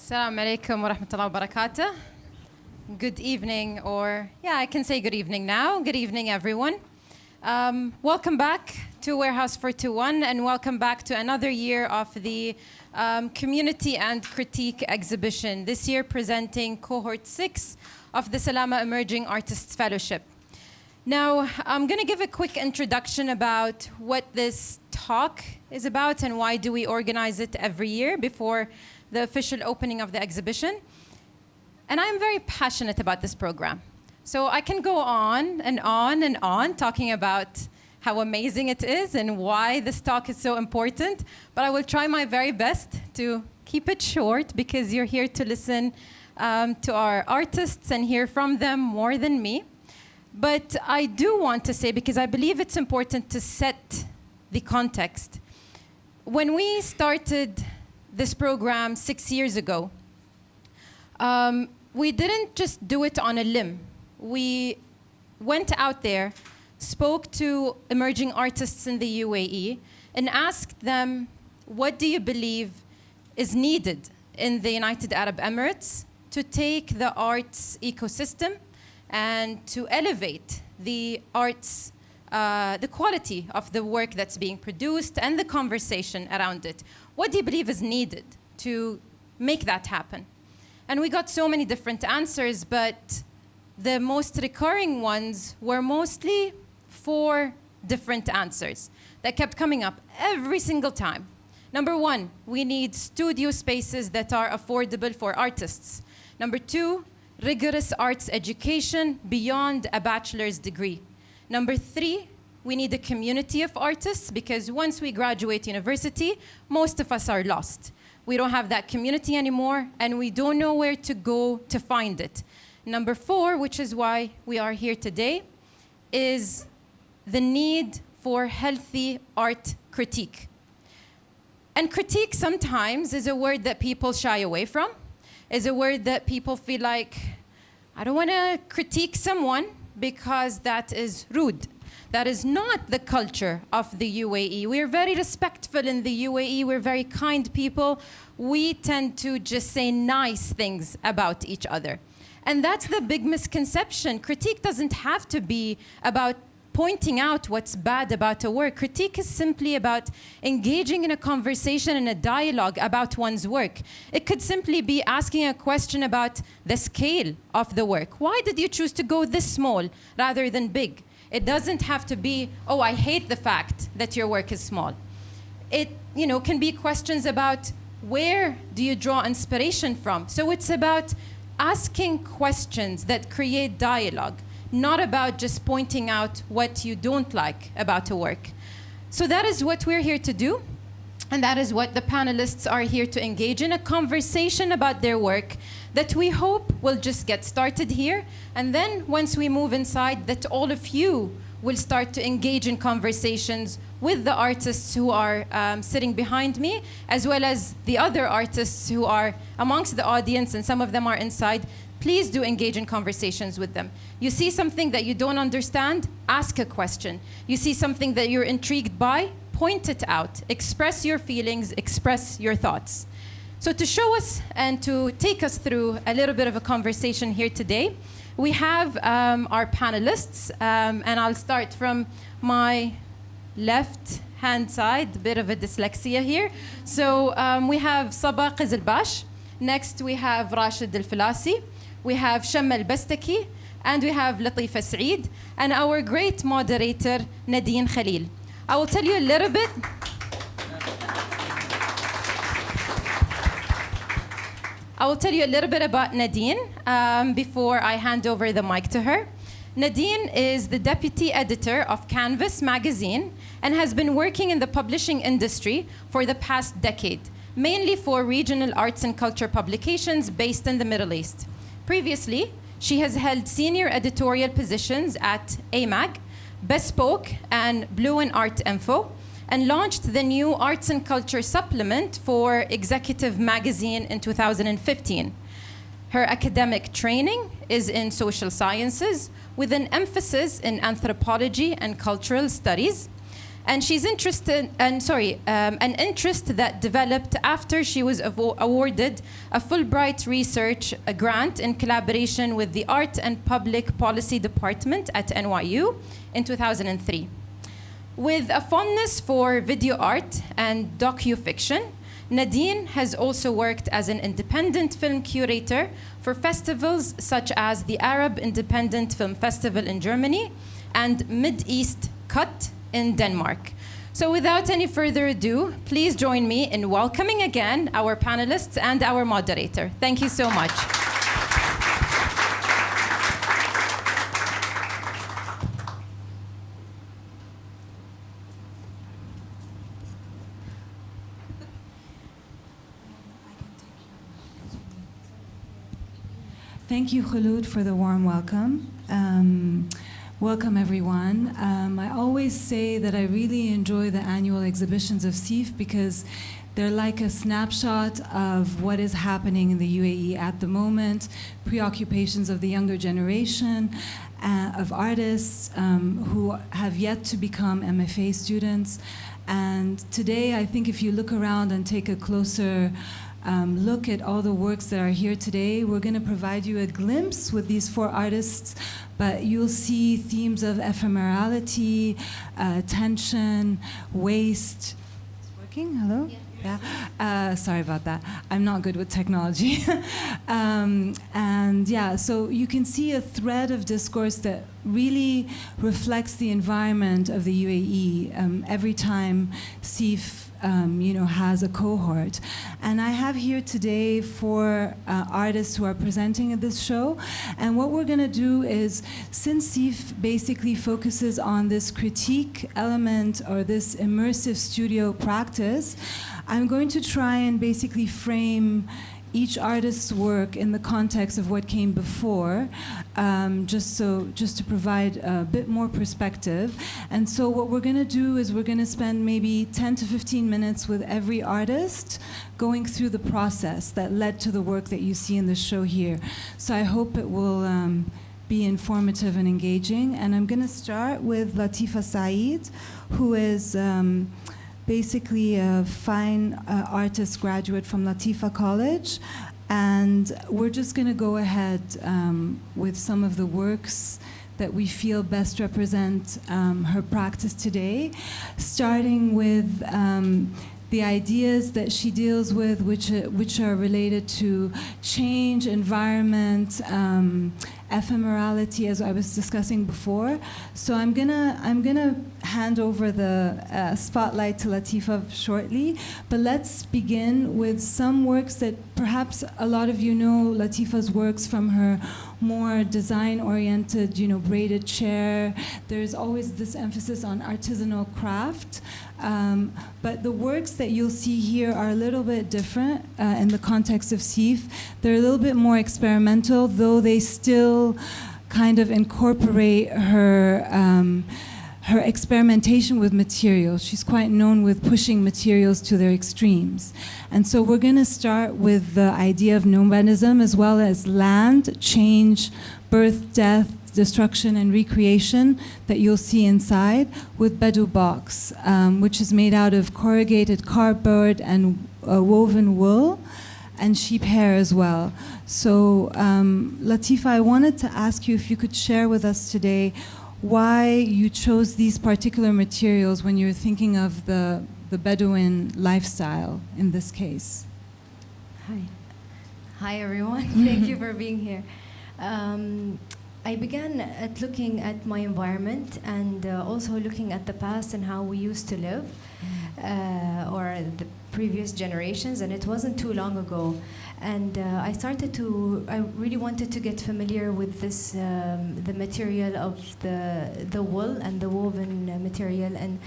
Assalamu alaikum wa rahmatullahi wa barakatuh. Good evening, or yeah, I can say good evening now. Good evening, everyone. Welcome back to Warehouse 421, and welcome back to another year of the Community and Critique exhibition. This year presenting Cohort 6 of the Salama Emerging Artists Fellowship. Now, I'm going to give a quick introduction about what this talk is about and why do we organize it every year before the official opening of the exhibition. And I'm very passionate about this program. So I can go on and on and on talking about how amazing it is and why this talk is so important, but I will try my very best to keep it short because you're here to listen to our artists and hear from them more than me. But I do want to say, because I believe it's important to set the context. When we started this program 6 years ago, we didn't just do it on a limb. We went out there, spoke to emerging artists in the UAE, and asked them, what do you believe is needed in the United Arab Emirates to take the arts ecosystem and to elevate the arts, the quality of the work that's being produced and the conversation around it. What do you believe is needed to make that happen? And we got so many different answers, but the most recurring ones were mostly 4 different answers that kept coming up every single time. Number 1, we need studio spaces that are affordable for artists. Number 2, rigorous arts education beyond a bachelor's degree. Number 3, we need a community of artists because once we graduate university, most of us are lost. We don't have that community anymore and we don't know where to go to find it. Number 4, which is why we are here today, is the need for healthy art critique. And critique sometimes is a word that people shy away from, is a word that people feel like, I don't want to critique someone because that is rude. That is not the culture of the UAE. We're very respectful in the UAE. We're very kind people. We tend to just say nice things about each other. And that's the big misconception. Critique doesn't have to be about pointing out what's bad about a work. Critique is simply about engaging in a conversation and a dialogue about one's work. It could simply be asking a question about the scale of the work. Why did you choose to go this small rather than big? It doesn't have to be, oh, I hate the fact that your work is small. It, can be questions about where do you draw inspiration from? So it's about asking questions that create dialogue, not about just pointing out what you don't like about a work. So that is what we're here to do. And that is what the panelists are here to engage in, a conversation about their work that we hope will just get started here. And then once we move inside, that all of you will start to engage in conversations with the artists who are sitting behind me, as well as the other artists who are amongst the audience, and some of them are inside. Please do engage in conversations with them. You see something that you don't understand, ask a question. You see something that you're intrigued by, point it out. Express your feelings, express your thoughts. So to show us and to take us through a little bit of a conversation here today, we have our panelists, and I'll start from my left-hand side, a bit of a dyslexia here. So we have Sabah Qizilbash. Next we have Rashid Al-Falasi. We have Shamma Al-Bastaki. And we have Latifa Saeed. And our great moderator, Nadine Khalil. I will tell you a little bit. I will tell you a little bit about Nadine before I hand over the mic to her. Nadine is the deputy editor of Canvas magazine and has been working in the publishing industry for the past decade, mainly for regional arts and culture publications based in the Middle East. Previously, she has held senior editorial positions at AMAG, Bespoke, and Blue and Art Info, and launched the new Arts and Culture supplement for Executive Magazine in 2015. Her academic training is in social sciences with an emphasis in anthropology and cultural studies. And she's an interest that developed after she was awarded a Fulbright research grant in collaboration with the Art and Public Policy Department at NYU in 2003. With a fondness for video art and docu-fiction, Nadine has also worked as an independent film curator for festivals such as the Arab Independent Film Festival in Germany and Mid-East Cut in Denmark. So without any further ado, please join me in welcoming again our panelists and our moderator. Thank you so much. Thank you, Khulud, for the warm welcome. Welcome, everyone. I always say that I really enjoy the annual exhibitions of SEAF because they're like a snapshot of what is happening in the UAE at the moment, preoccupations of the younger generation, of artists who have yet to become MFA students. And today, I think if you look around and take a closer look at all the works that are here today, we're going to provide you a glimpse with these 4 artists, but you'll see themes of ephemerality, tension, waste. It's working? Hello? Yeah. Sorry about that. I'm not good with technology. And yeah, so you can see a thread of discourse that really reflects the environment of the UAE every time SEAF has a cohort. And I have here today 4 artists who are presenting at this show. And what we're going to do is, since SEAF basically focuses on this critique element or this immersive studio practice, I'm going to try and basically frame each artist's work in the context of what came before, just to provide a bit more perspective. And so what we're going to do is we're going to spend maybe 10 to 15 minutes with every artist going through the process that led to the work that you see in the show here. So I hope it will be informative and engaging. And I'm going to start with Latifa Saeed, who is basically a fine artist graduate from Latifa College. And we're just going to go ahead with some of the works that we feel best represent her practice today, starting with the ideas that she deals with, which are related to change, environment, ephemerality, as I was discussing before. So I'm gonna hand over the spotlight to Latifa shortly, but let's begin with some works that perhaps a lot of you know Latifa's works from her more design-oriented, braided chair. There's always this emphasis on artisanal craft. But the works that you'll see here are a little bit different in the context of SEAF. They're a little bit more experimental, though they still kind of incorporate her her experimentation with materials. She's quite known with pushing materials to their extremes. And so we're going to start with the idea of nomadism, as well as land, change, birth, death, destruction, and recreation that you'll see inside, with Bedu Box, which is made out of corrugated cardboard and woven wool and sheep hair as well. So Latifa, I wanted to ask you if you could share with us today why you chose these particular materials when you're thinking of the Bedouin lifestyle in this case. Hi. Hi, everyone. Thank you for being here. I began at looking at my environment and also looking at the past and how we used to live, or the previous generations, and it wasn't too long ago. And I really wanted to get familiar with this, the material of the wool and the woven material, and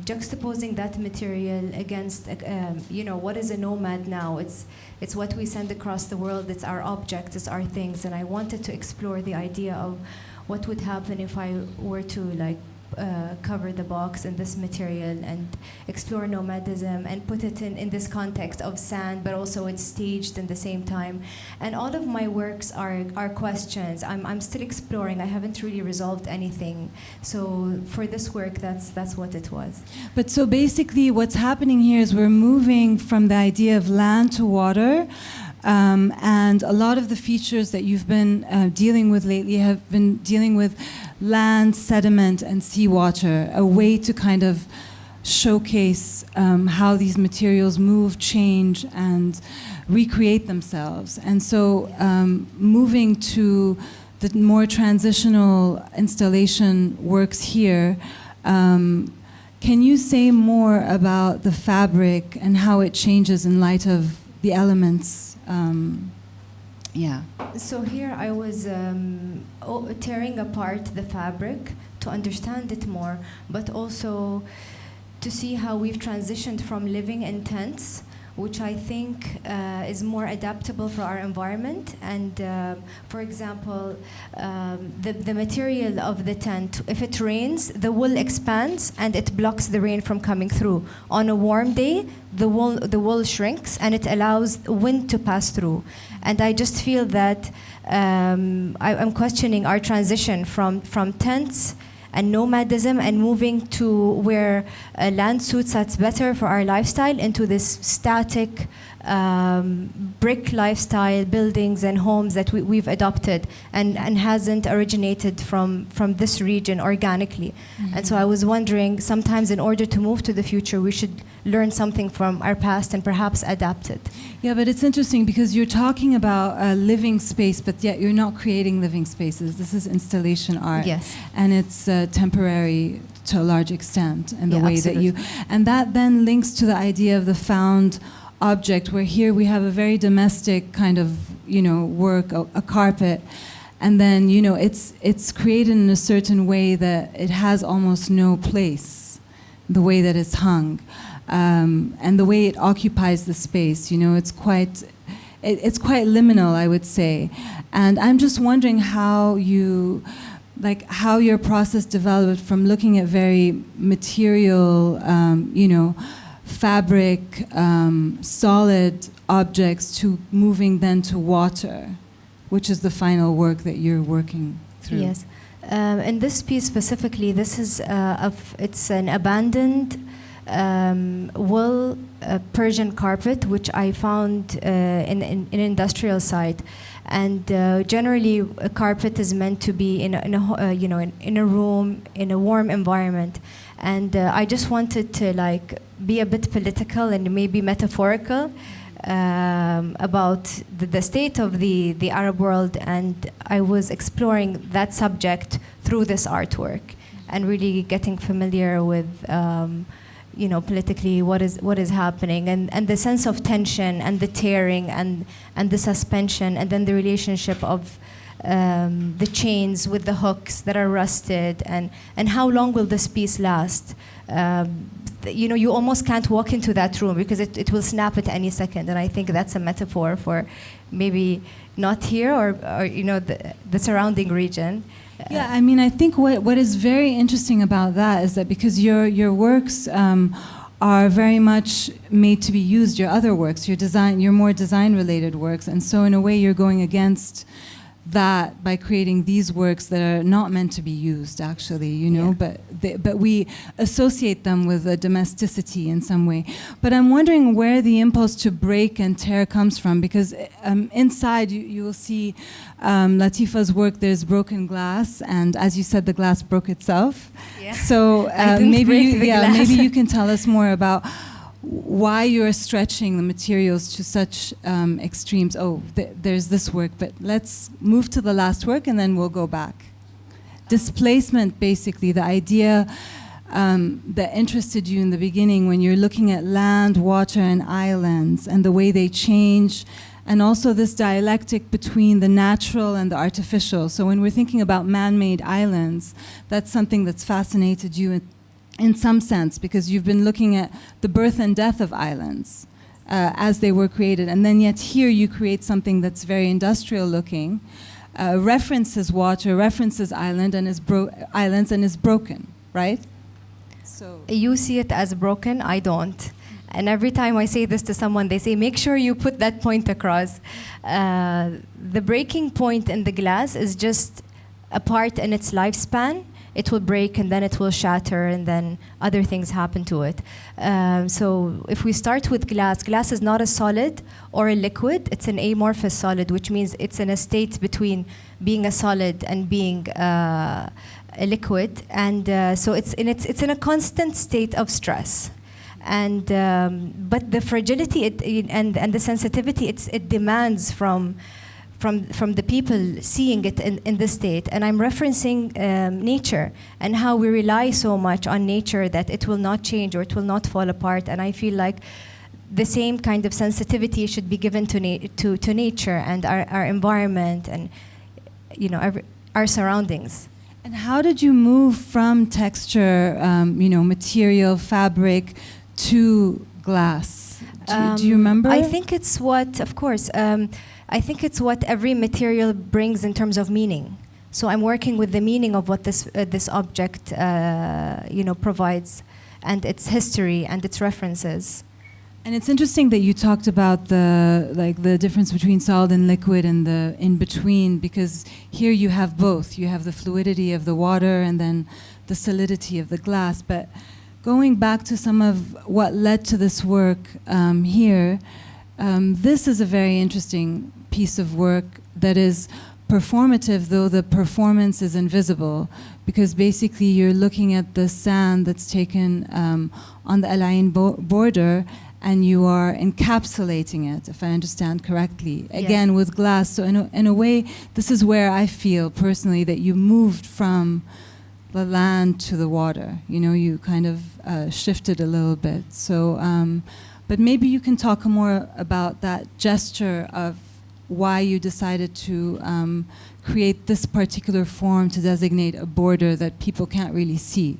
juxtaposing that material against, what is a nomad now? It's what we send across the world. It's our objects, it's our things. And I wanted to explore the idea of what would happen if I were to cover the box in this material and explore nomadism and put it in this context of sand, but also it's staged in the same time. And all of my works are questions. I'm still exploring. I haven't really resolved anything. So for this work, that's what it was. But so basically what's happening here is we're moving from the idea of land to water. And a lot of the features that you've been dealing with lately have been dealing with land, sediment, and seawater, a way to kind of showcase how these materials move, change, and recreate themselves. And so moving to the more transitional installation works here, can you say more about the fabric and how it changes in light of the elements? So here I was tearing apart the fabric to understand it more, but also to see how we've transitioned from living in tents, which I think is more adaptable for our environment. And for example, the material of the tent, if it rains, the wool expands and it blocks the rain from coming through. On a warm day, the wool shrinks and it allows wind to pass through. And I just feel that I'm questioning our transition from tents and nomadism and moving to where land suits us better for our lifestyle into this static brick lifestyle, buildings and homes that we've adopted and hasn't originated from this region organically. Mm-hmm. And so I was wondering, sometimes in order to move to the future, we should learn something from our past and perhaps adapt it. Yeah, but it's interesting because you're talking about a living space, but yet you're not creating living spaces. This is installation art. Yes. And it's temporary to a large extent in the way absolutely. that you... And that then links to the idea of the found object, where here we have a very domestic kind of, work, a carpet, and then, it's created in a certain way that it has almost no place, the way that it's hung, and the way it occupies the space, it's quite liminal, I would say. And I'm just wondering how your process developed from looking at very material, fabric, solid objects to moving then to water, which is the final work that you're working through. Yes. In this piece specifically, this is it's an abandoned wool Persian carpet, which I found in an industrial site. And generally, a carpet is meant to be in a room, in a warm environment. And I just wanted to be a bit political and maybe metaphorical about the state of the Arab world, and I was exploring that subject through this artwork and really getting familiar with politically what is happening and the sense of tension and the tearing and the suspension, and then the relationship of the chains with the hooks that are rusted, and how long will this piece last. You almost can't walk into that room because it will snap at any second, and I think that's a metaphor for maybe not here or the surrounding region. Yeah, I mean, I think what is very interesting about that is that because your works are very much made to be used, your other works, your more design-related works, and so in a way you're going against that by creating these works that are not meant to be used, actually, but we associate them with a domesticity in some way. But I'm wondering where the impulse to break and tear comes from, because inside you will see Latifa's work. There's broken glass, and as you said, the glass broke itself. Yeah. So maybe you can tell us more about why you're stretching the materials to such extremes. There's this work, but let's move to the last work and then we'll go back. Displacement, basically, the idea that interested you in the beginning when you're looking at land, water, and islands and the way they change, and also this dialectic between the natural and the artificial. So when we're thinking about man-made islands, that's something that's fascinated you in some sense, because you've been looking at the birth and death of islands as they were created, and then yet here you create something that's very industrial looking, references water, references islands, and is broken. right? So You see it as broken, I don't. And every time I say this to someone, they say, make sure you put that point across. The breaking point in the glass is just a part in its lifespan. It will break and then it will shatter and then other things happen to it. So if we start with glass is not a solid or a liquid, it's an amorphous solid, which means it's in a state between being a solid and being a liquid. And so it's in a constant state of stress. And but the fragility and the sensitivity it demands from the people seeing it in this state. And I'm referencing nature and how we rely so much on nature that it will not change or it will not fall apart. And I feel like the same kind of sensitivity should be given to nature and our environment and our surroundings. And how did you move from texture, material, fabric, to glass? Do you remember? I think it's what, of course, I think it's what every material brings in terms of meaning. So I'm working with the meaning of what this object, provides, and its history and its references. And it's interesting that you talked about the difference between solid and liquid and the in between, because here you have both. You have the fluidity of the water and then the solidity of the glass. But going back to some of what led to this work here, this is a very interesting piece of work that is performative, though the performance is invisible, because basically you're looking at the sand that's taken on the Al Ain border, and you are encapsulating it, if I understand correctly, again yes. with glass. So in a way, this is where I feel personally that you moved from the land to the water. You kind of shifted a little bit. So, but maybe you can talk more about that gesture of why you decided to create this particular form to designate a border that people can't really see.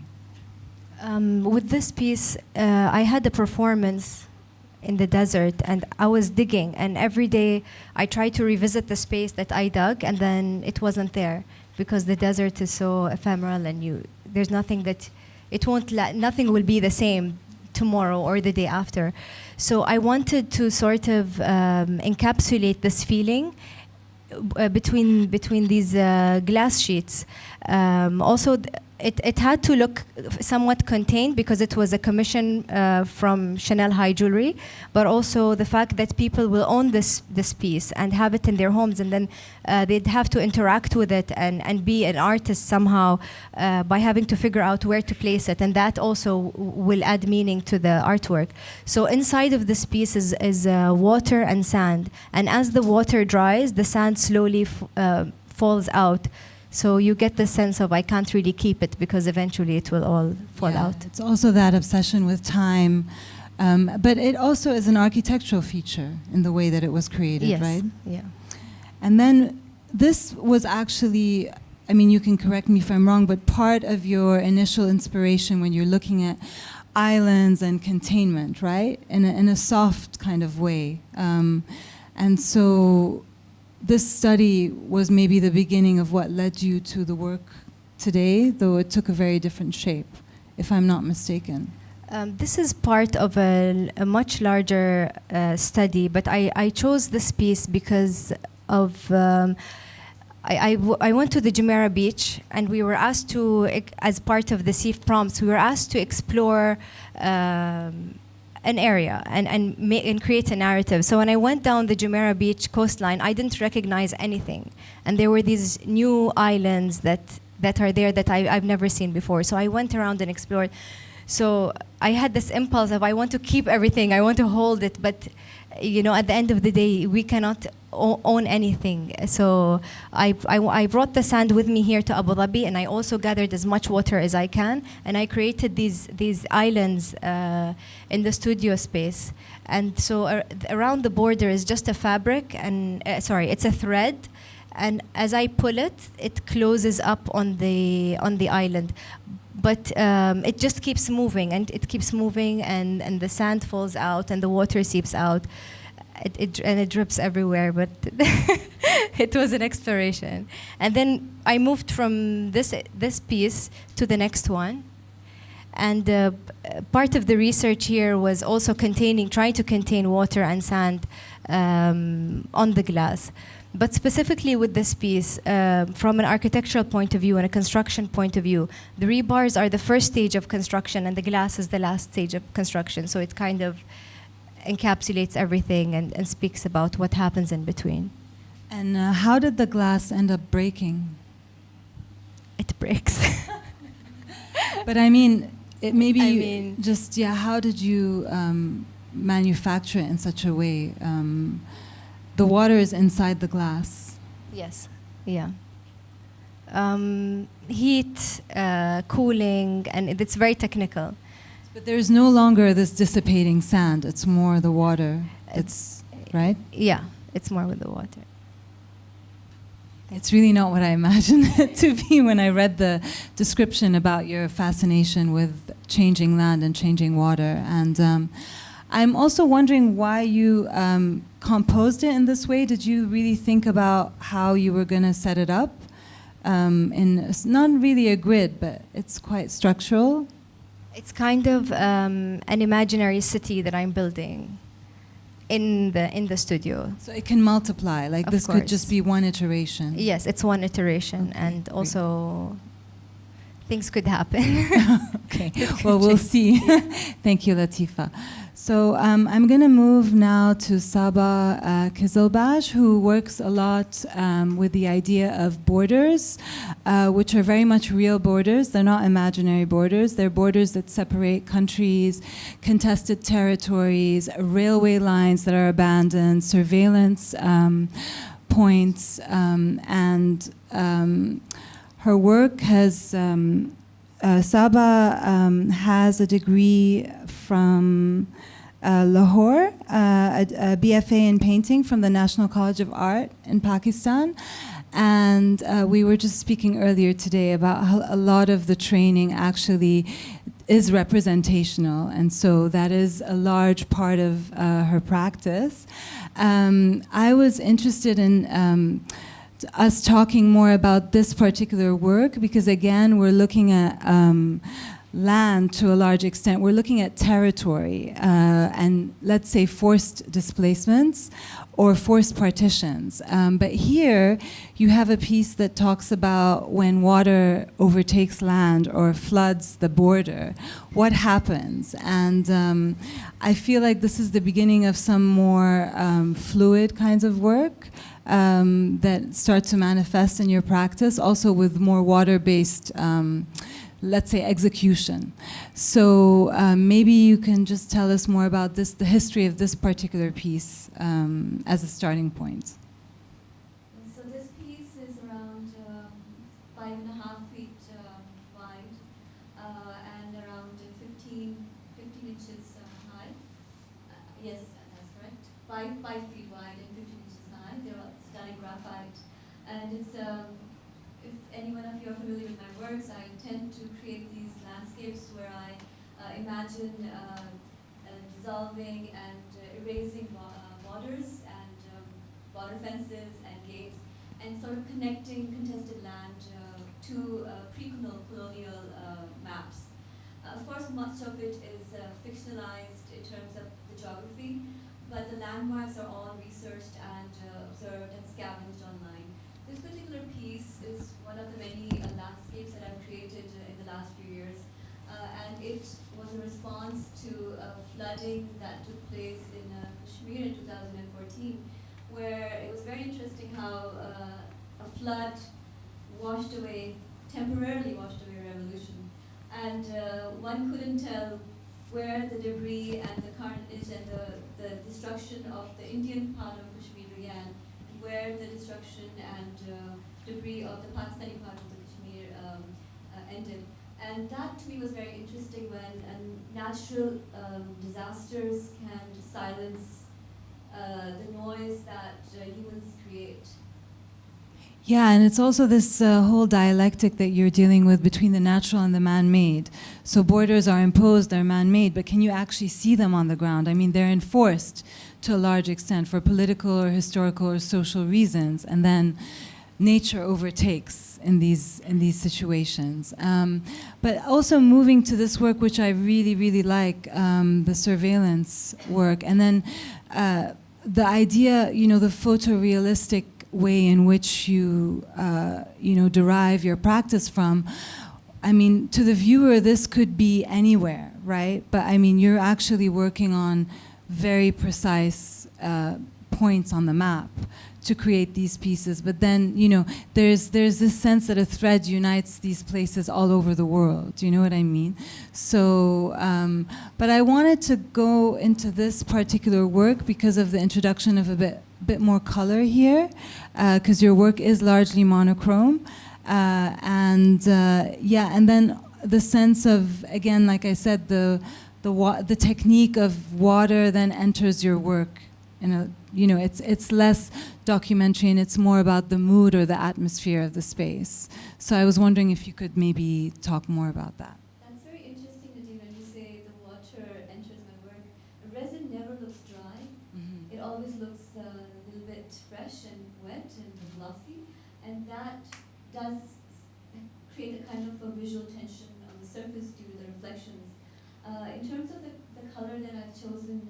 With this piece, I had a performance in the desert, and I was digging, and every day I tried to revisit the space that I dug, and then it wasn't there because the desert is so ephemeral, and there's nothing that nothing will be the same tomorrow or the day after. So I wanted to sort of encapsulate this feeling between these glass sheets. Also, it had to look somewhat contained because it was a commission from Chanel High Jewelry, but also the fact that people will own this piece and have it in their homes, and then they'd have to interact with it and be an artist somehow by having to figure out where to place it, and that also will add meaning to the artwork. So inside of this piece is water and sand, and as the water dries, the sand slowly falls out. So you get the sense of I can't really keep it because eventually it will all fall out. It's also that obsession with time, but it also is an architectural feature in the way that it was created, yes. right? Yeah. And then this was actually, I mean, you can correct me if I'm wrong, but part of your initial inspiration when you're looking at islands and containment, right? In a soft kind of way. And so this study was maybe the beginning of what led you to the work today, though it took a very different shape, if I'm not mistaken. This is part of a much larger study, but I chose this piece because of I went to the Jumeirah beach, and we were asked to, as part of the SEAF prompts, we were asked to explore an area and create a narrative. So when I went down the Jumeirah beach coastline, I didn't recognize anything, and there were these new islands that are there that I've never seen before. So I went around and explored. So I had this impulse of I want to keep everything, I want to hold it, but at the end of the day, we cannot own anything. So I brought the sand with me here to Abu Dhabi, and I also gathered as much water as I can, and I created these islands in the studio space. And so around the border is just a fabric, and it's a thread, and as I pull it, it closes up on the island. But it just keeps moving, and it keeps moving, and the sand falls out, and the water seeps out, and it drips everywhere. But it was an exploration. And then I moved from this piece to the next one, And part of the research here was also trying to contain water and sand on the glass. But specifically with this piece, from an architectural point of view and a construction point of view, the rebars are the first stage of construction and the glass is the last stage of construction. So it kind of encapsulates everything and speaks about what happens in between. And how did the glass end up breaking? It breaks. But I mean, how did you manufacture it in such a way? The water is inside the glass. Yes, yeah. Heat, cooling, and it's very technical. But there's no longer this dissipating sand. It's more the water. It's right? Yeah, it's more with the water. It's really not what I imagined it to be when I read the description about your fascination with changing land and changing water. And I'm also wondering why you composed it in this way. Did you really think about how you were going to set it up? It's not really a grid, but it's quite structural. It's kind of an imaginary city that I'm building in the studio. So it can multiply, like this could just be one iteration. Yes, it's one iteration, okay. And also things could happen. Okay, well, we'll see. Thank you, Latifa. So I'm going to move now to Saba Kizilbash, who works a lot with the idea of borders, which are very much real borders. They're not imaginary borders. They're borders that separate countries, contested territories, railway lines that are abandoned, surveillance points, and her work has... Saba has a degree from Lahore, a BFA in painting from the National College of Art in Pakistan. And we were just speaking earlier today about how a lot of the training actually is representational. And so that is a large part of her practice. I was interested in us talking more about this particular work because, again, we're looking at land to a large extent. We're looking at territory and, let's say, forced displacements or forced partitions. But here you have a piece that talks about when water overtakes land or floods the border, what happens? And I feel like this is the beginning of some more fluid kinds of work that start to manifest in your practice, also with more water-based, let's say, execution. So maybe you can just tell us more about this, the history of this particular piece as a starting point. So this piece is around 5.5 feet wide and around 15 inches high. Yes, that's correct. 5 feet wide and 15 inches high. They're all studded graphite. And it's, if any one of you are familiar with my works, I tend to create these landscapes where I imagine dissolving and erasing borders and border fences and gates, and sort of connecting contested land to pre-colonial maps. Of course, much of it is fictionalized in terms of the geography, but the landmarks are all researched and observed and scavenged online. This particular piece is one of the many landscapes that I've created in the last few years, and it was a response to flooding that took place in Kashmir in 2014, where it was very interesting how a flood temporarily washed away a revolution. And one couldn't tell where the debris and the carnage and the destruction of the Indian part of Kashmir began, and where the destruction and debris of the Pakistani part of the Kashmir ended. And that to me was very interesting, when natural disasters can silence the noise that humans create. Yeah, and it's also this whole dialectic that you're dealing with between the natural and the man-made. So borders are imposed, they're man-made, but can you actually see them on the ground? I mean, they're enforced to a large extent for political or historical or social reasons, and then nature overtakes in these situations. But also moving to this work, which I really, really like, the surveillance work, and then the idea, the photorealistic way in which you, derive your practice from. I mean, to the viewer, this could be anywhere, right? But I mean, you're actually working on very precise points on the map to create these pieces. But then, there's this sense that a thread unites these places all over the world. Do you know what I mean? So, but I wanted to go into this particular work because of the introduction of a bit more color here, because your work is largely monochrome. And then the sense of, again, like I said, the technique of water then enters your work. It's less documentary and it's more about the mood or the atmosphere of the space. So I was wondering if you could maybe talk more about that. That's very interesting, Nadine, when you say the water enters my work. Resin never looks dry. Mm-hmm. It always looks a little bit fresh and wet and glossy, and that does create a kind of a visual tension on the surface due to the reflections. In terms of the color that I've chosen,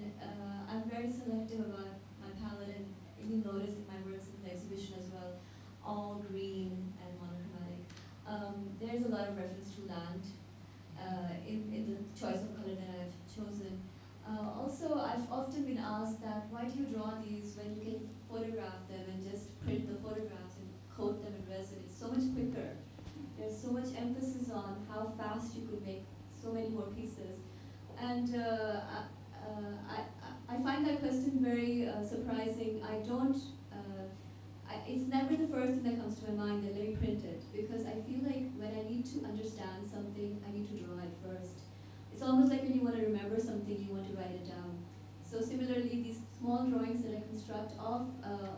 I'm very selective about my palette, and you'll notice in my works in the exhibition as well, all green and monochromatic. There's a lot of reference to land in the choice of color that I've chosen. Also, I've often been asked that, why do you draw these when you can photograph them and just print the photographs and coat them in resin? It's so much quicker. There's so much emphasis on how fast you could make so many more pieces. And I find that question very surprising. It's never the first thing that comes to my mind that let me print it, because I feel like when I need to understand something, I need to draw it first. It's almost like when you want to remember something, you want to write it down. So similarly, these small drawings that I construct of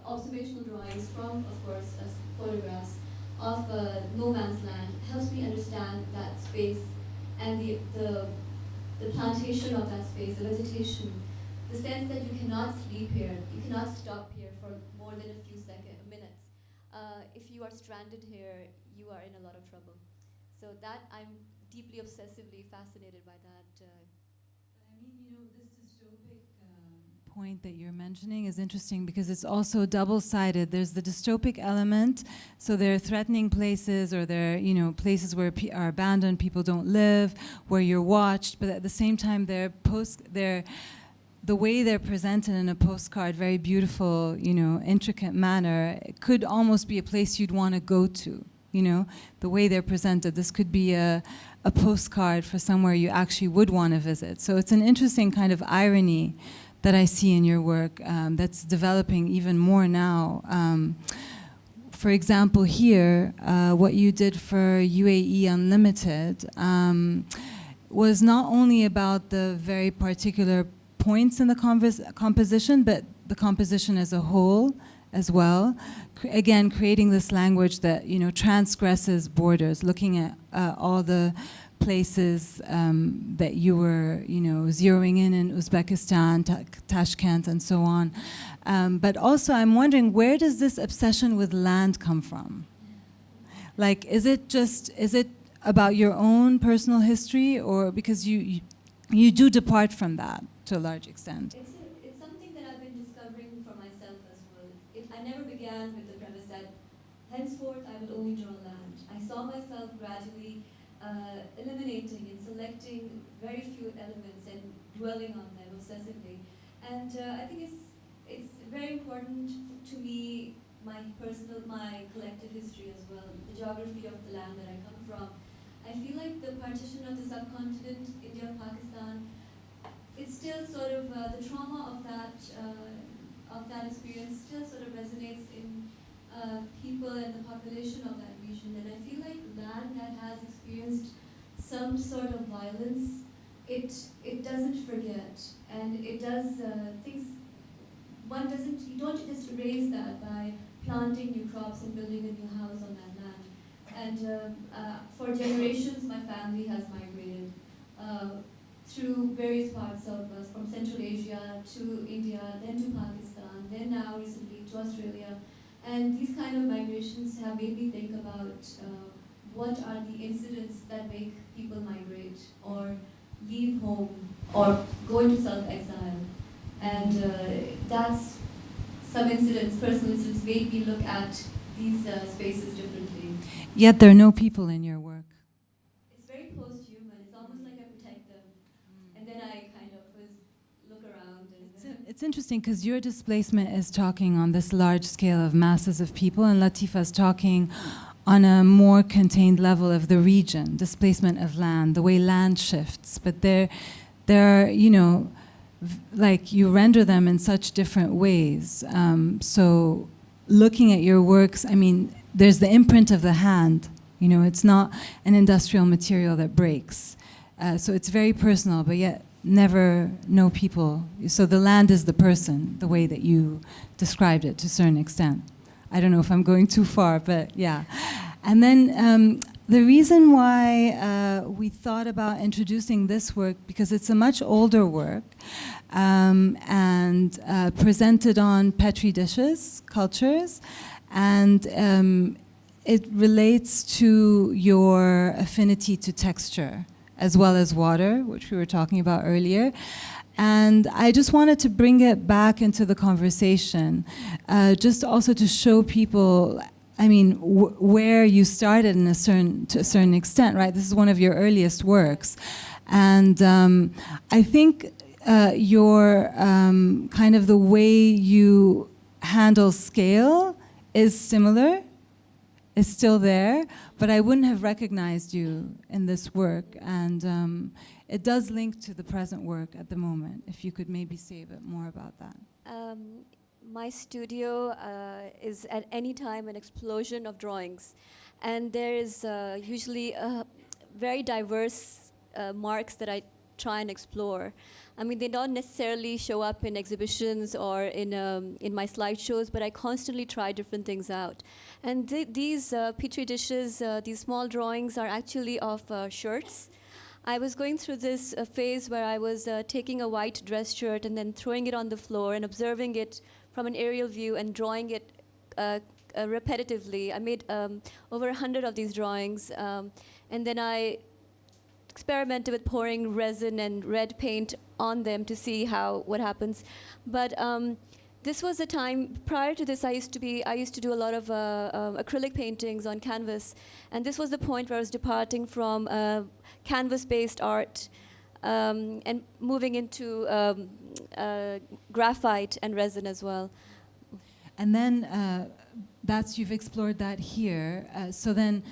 observational drawings from, of course, photographs of no man's land helps me understand that space and the plantation of that space, the vegetation, the sense that you cannot sleep here, you cannot stop here for more than a few minutes. If you are stranded here, you are in a lot of trouble. So that I'm deeply obsessively fascinated by that. I mean, this dystopic point that you're mentioning is interesting because it's also double-sided. There's the dystopic element, so there are threatening places, or there are, places where are abandoned, people don't live, where you're watched, but at the same time the way they're presented in a postcard, very beautiful, intricate manner, it could almost be a place you'd want to go to, the way they're presented. This could be a postcard for somewhere you actually would want to visit. So it's an interesting kind of irony that I see in your work that's developing even more now. For example, here, what you did for UAE Unlimited was not only about the very particular points in the composition, but the composition as a whole as well. Again, creating this language that transgresses borders, looking at all the places that you were zeroing in Uzbekistan, Tashkent, and so on. But also, I'm wondering, where does this obsession with land come from? Like, is it about your own personal history, or because you do depart from that to a large extent? It's something that I've been discovering for myself as well. I never began with the premise that henceforth I will only draw land. I saw myself gradually eliminating and selecting very few elements and dwelling on them obsessively. And I think it's very important to me, my collective history as well, the geography of the land that I come from. I feel like the partition of the subcontinent, India, Pakistan, it's still sort of the trauma of that experience still sort of resonates in people and the population of that region. And I feel like land that has experienced some sort of violence, it doesn't forget, and it does things. You don't just erase that by planting new crops and building a new house on that land. And for generations, my family has migrated through various parts of from Central Asia to India, then to Pakistan, then now recently to Australia. And these kind of migrations have made me think about what are the incidents that make people migrate or leave home or go into self-exile. And that's some incidents, personal incidents, made me look at these spaces differently. Yet there are no people in your work. It's very post-human. It's almost like I protect them. And then I kind of look around. And It's interesting because your displacement is talking on this large scale of masses of people, and Latifa's talking on a more contained level of the region, displacement of land, the way land shifts. But there are, you know, like you render them in such different ways. So looking at your works, I mean, there's the imprint of the hand. You know, it's not an industrial material that breaks. So it's very personal, but yet never no people. So the land is the person, the way that you described it to a certain extent. I don't know if I'm going too far, but yeah. And then the reason why we thought about introducing this work, because it's a much older work and presented on Petri dishes, cultures, and it relates to your affinity to texture as well as water, which we were talking about earlier. And I just wanted to bring it back into the conversation, just also to show people, I mean, where you started to a certain extent, right? This is one of your earliest works. And I think your kind of the way you handle scale is similar, is still there, but I wouldn't have recognized you in this work. And it does link to the present work at the moment. If you could maybe say a bit more about that. My studio is at any time an explosion of drawings. And there is usually very diverse marks that I try and explore. I mean, they don't necessarily show up in exhibitions or in my slideshows, but I constantly try different things out. And these Petri dishes, these small drawings are actually of shirts. I was going through this phase where I was taking a white dress shirt and then throwing it on the floor and observing it from an aerial view and drawing it repetitively. I made over 100 of these drawings, and then I experimented with pouring resin and red paint on them to see what happens. But this was a time, prior to this, I used to do a lot of acrylic paintings on canvas, and this was the point where I was departing from canvas-based art and moving into graphite and resin as well. And then you've explored that here. So then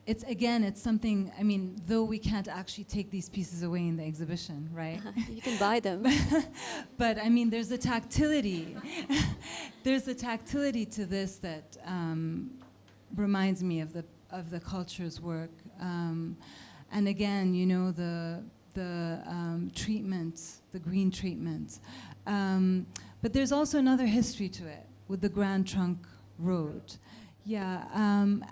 it's something, I mean, though we can't actually take these pieces away in the exhibition, right? You can buy them. But I mean, there's a tactility. There's a tactility to this that reminds me of the culture's work. And again, you know, the treatment, the green treatment. But there's also another history to it with the Grand Trunk Road. Yeah,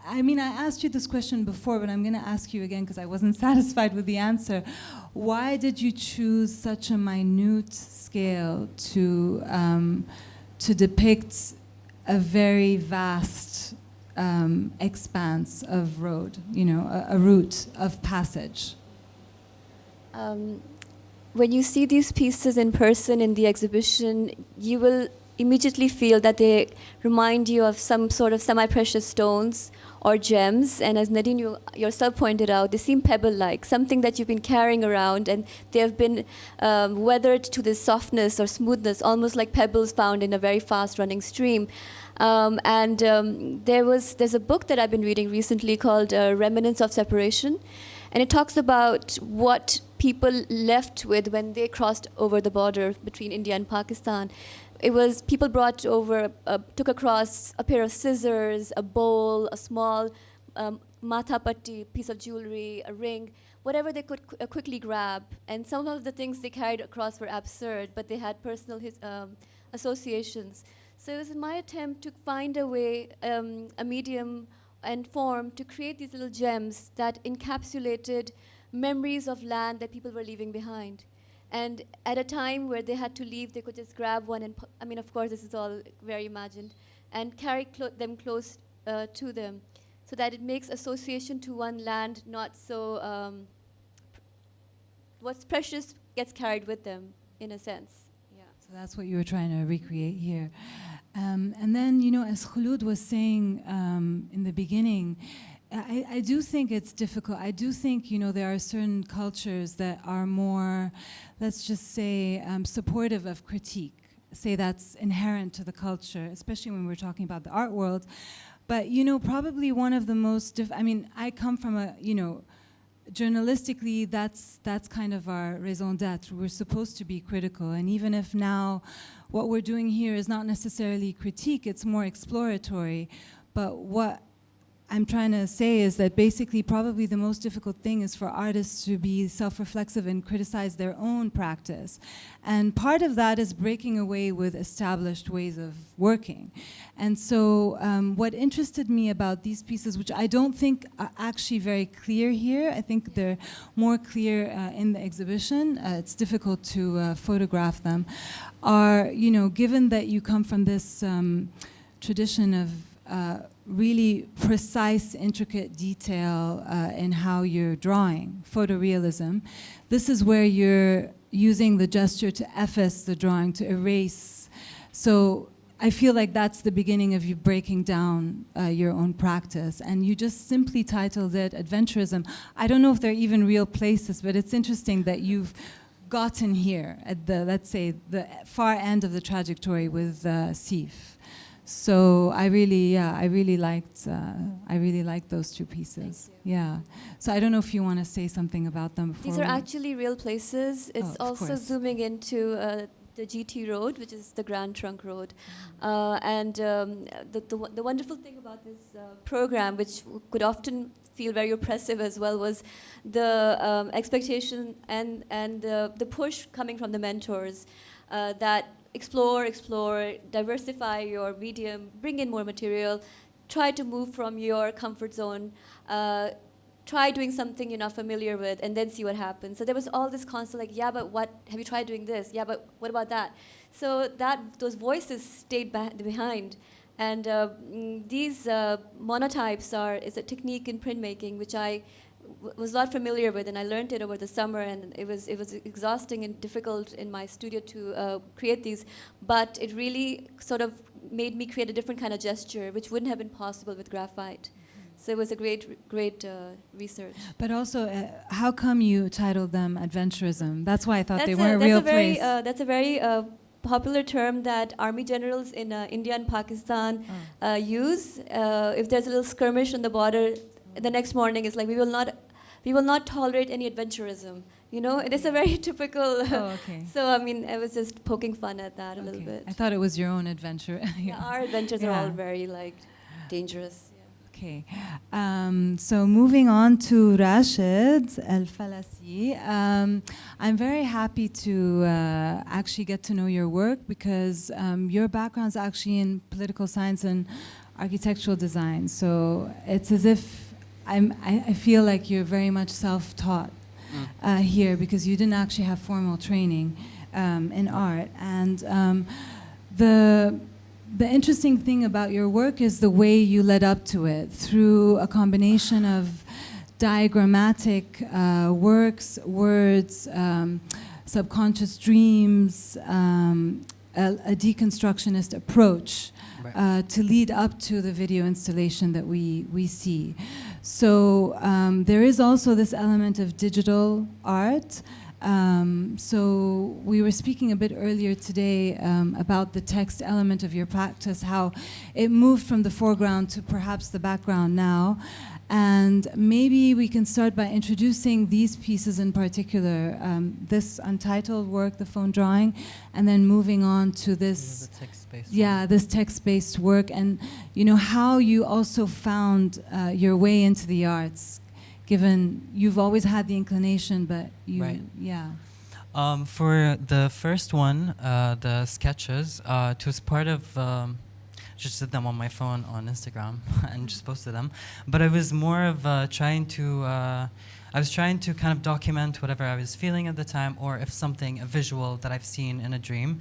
I mean, I asked you this question before, but I'm going to ask you again because I wasn't satisfied with the answer. Why did you choose such a minute scale to depict a very vast expanse of road, you know, a route of passage? When you see these pieces in person in the exhibition, you will immediately feel that they remind you of some sort of semi-precious stones or gems. And as Nadine, you yourself pointed out, they seem pebble-like, something that you've been carrying around, and they have been weathered to this softness or smoothness, almost like pebbles found in a very fast-running stream. There's a book that I've been reading recently called Remnants of Separation, and it talks about what people left with when they crossed over the border between India and Pakistan. It was people brought over, took across a pair of scissors, a bowl, a small matha patti, piece of jewelry, a ring, whatever they could quickly grab. And some of the things they carried across were absurd, but they had personal associations. So it was my attempt to find a way, a medium and form to create these little gems that encapsulated memories of land that people were leaving behind. And at a time where they had to leave, they could just grab one and, I mean, of course, this is all very imagined, and carry them close to them, so that it makes association to one land not so, what's precious gets carried with them, in a sense. Yeah. So that's what you were trying to recreate here. And then, you know, as Khulud was saying in the beginning, I do think it's difficult. I do think, you know, there are certain cultures that are more, let's just say, supportive of critique. Say that's inherent to the culture, especially when we're talking about the art world. But, you know, probably one of the most, I mean, I come from a, you know, journalistically, that's kind of our raison d'être. We're supposed to be critical. And even if now what we're doing here is not necessarily critique, it's more exploratory. But what I'm trying to say is that basically probably the most difficult thing is for artists to be self-reflexive and criticize their own practice. And part of that is breaking away with established ways of working. And so what interested me about these pieces, which I don't think are actually very clear here, I think they're more clear in the exhibition, it's difficult to photograph them, are, you know, given that you come from this tradition of really precise, intricate detail in how you're drawing, photorealism. This is where you're using the gesture to efface the drawing, to erase. So I feel like that's the beginning of you breaking down your own practice. And you just simply titled it Adventurism. I don't know if they're even real places, but it's interesting that you've gotten here at the, let's say, the far end of the trajectory with SEAF. So I really liked those two pieces. Yeah. So I don't know if you want to say something about them. These are actually real places. It's also zooming into the GT Road, which is the Grand Trunk Road. And the wonderful thing about this program, which could often feel very oppressive as well, was the expectation and the push coming from the mentors that explore, diversify your medium, bring in more material, try to move from your comfort zone, try doing something you're not familiar with, and then see what happens. So there was all this constant like, yeah, but what, have you tried doing this? Yeah, but what about that? So those voices stayed behind. And these monotypes is a technique in printmaking, which I was not familiar with, and I learned it over the summer, and it was exhausting and difficult in my studio to create these, but it really sort of made me create a different kind of gesture, which wouldn't have been possible with graphite. So it was a great research. But also, how come you titled them Adventurism? That's why I thought they weren't a real place. That's a very popular term that army generals in India and Pakistan use. If there's a little skirmish on the border, the next morning it's like, we will not tolerate any adventurism. You know, it is a very typical. So I mean, I was just poking fun at that a little bit. I thought it was your own adventure. Yeah, our adventures are all very like dangerous. Okay, so moving on to Rashid Al-Falasi. I'm very happy to actually get to know your work because your background's actually in political science and architectural design. So it's as if I feel like you're very much self-taught here because you didn't actually have formal training in art. And the interesting thing about your work is the way you led up to it through a combination of diagrammatic works, words, subconscious dreams, a deconstructionist approach to lead up to the video installation that we see. So there is also this element of digital art. So we were speaking a bit earlier today about the text element of your practice, how it moved from the foreground to perhaps the background now. And maybe we can start by introducing these pieces in particular, this untitled work, the phone drawing, and then moving on to this this text-based work, and you know how you also found your way into the arts, given you've always had the inclination, but you, for the first one, the sketches, it was part of, just did them on my phone on Instagram and just posted them. But I was more of trying to, I was trying to kind of document whatever I was feeling at the time, or if something, a visual that I've seen in a dream,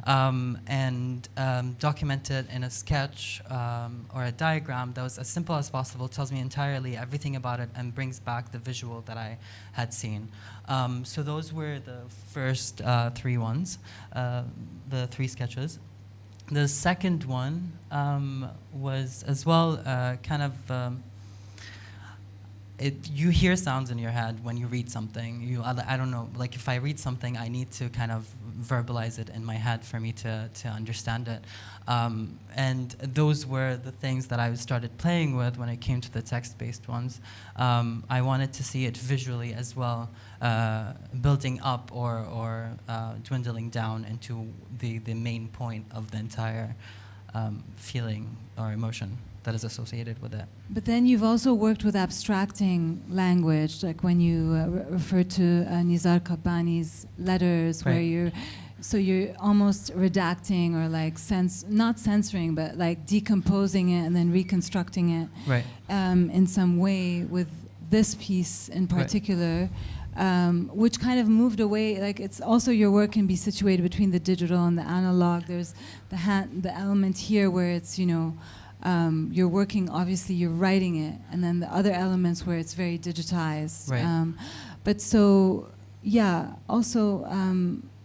and document it in a sketch or a diagram that was as simple as possible, tells me entirely everything about it, and brings back the visual that I had seen. So those were the first three ones, the three sketches. The second one was as well kind of, you hear sounds in your head when you read something. I don't know, like if I read something, I need to kind of verbalize it in my head for me to understand it. And those were the things that I started playing with when it came to the text-based ones. I wanted to see it visually as well, building up or dwindling down into the main point of the entire feeling or emotion that is associated with it. But then you've also worked with abstracting language, like when you refer to Nizar Qabbani's letters, right. where you're almost redacting or like not censoring, but like decomposing it and then reconstructing it, right. In some way with this piece in particular. Right. Which kind of moved away, like it's also your work can be situated between the digital and the analog. There's the element here where it's, you're working, obviously you're writing it, and then the other elements where it's very digitized. Right. But so, yeah, also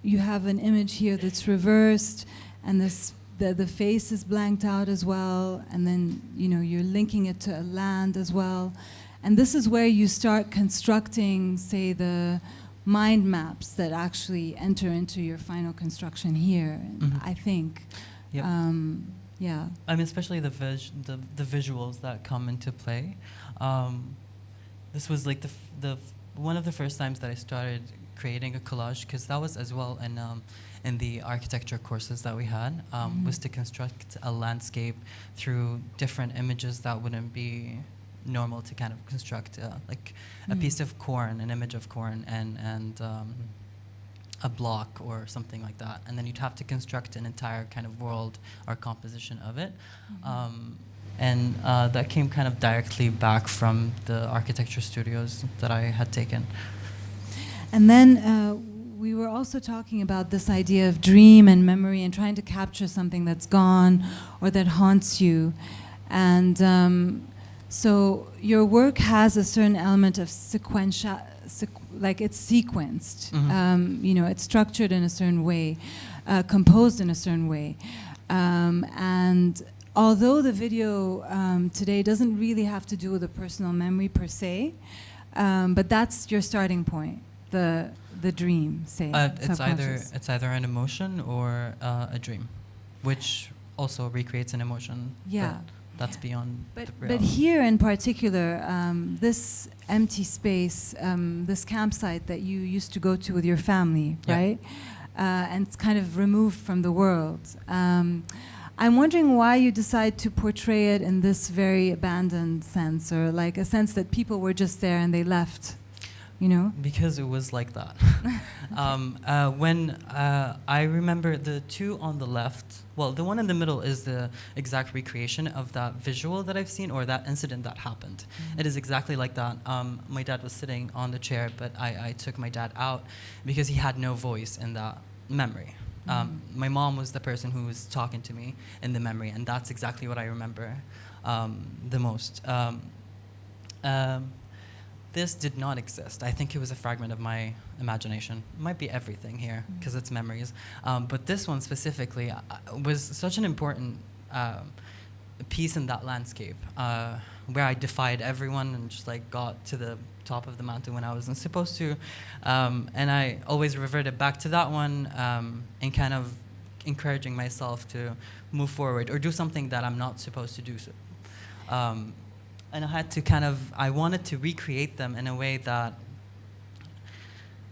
you have an image here that's reversed, and the face is blanked out as well, and then, you're linking it to a land as well. And this is where you start constructing, say, the mind maps that actually enter into your final construction here, I think. Yep. Yeah. I mean, especially the visuals that come into play. This was like the one of the first times that I started creating a collage, because that was as well in the architecture courses that we had, was to construct a landscape through different images that wouldn't be normal to kind of construct, like a piece of corn, an image of corn, and a block or something like that, and then you'd have to construct an entire kind of world or composition of it. And that came kind of directly back from the architecture studios that I had taken. And then we were also talking about this idea of dream and memory and trying to capture something that's gone or that haunts you. And so your work has a certain element of sequential, like it's sequenced. It's structured in a certain way, composed in a certain way. And although the video today doesn't really have to do with a personal memory per se, but that's your starting point, the dream, say. It's either an emotion or a dream, which also recreates an emotion. Yeah. That's beyond the But realm. here in particular, this empty space, this campsite that you used to go to with your family, right? And it's kind of removed from the world. I'm wondering why you decide to portray it in this very abandoned sense, or like a sense that people were just there and they left, Because it was like that. When I remember the two on the left, well, the one in the middle is the exact recreation of that visual that I've seen, or that incident that happened. It is exactly like that. My dad was sitting on the chair, but I took my dad out because he had no voice in that memory. My mom was the person who was talking to me in the memory, and that's exactly what I remember the most. This did not exist. I think it was a fragment of my imagination. It might be everything here, because it's memories. But this one specifically was such an important piece in that landscape, where I defied everyone and just like got to the top of the mountain when I wasn't supposed to. And I always reverted back to that one, and kind of encouraging myself to move forward or do something that I'm not supposed to do. So. And I had to I wanted to recreate them in a way that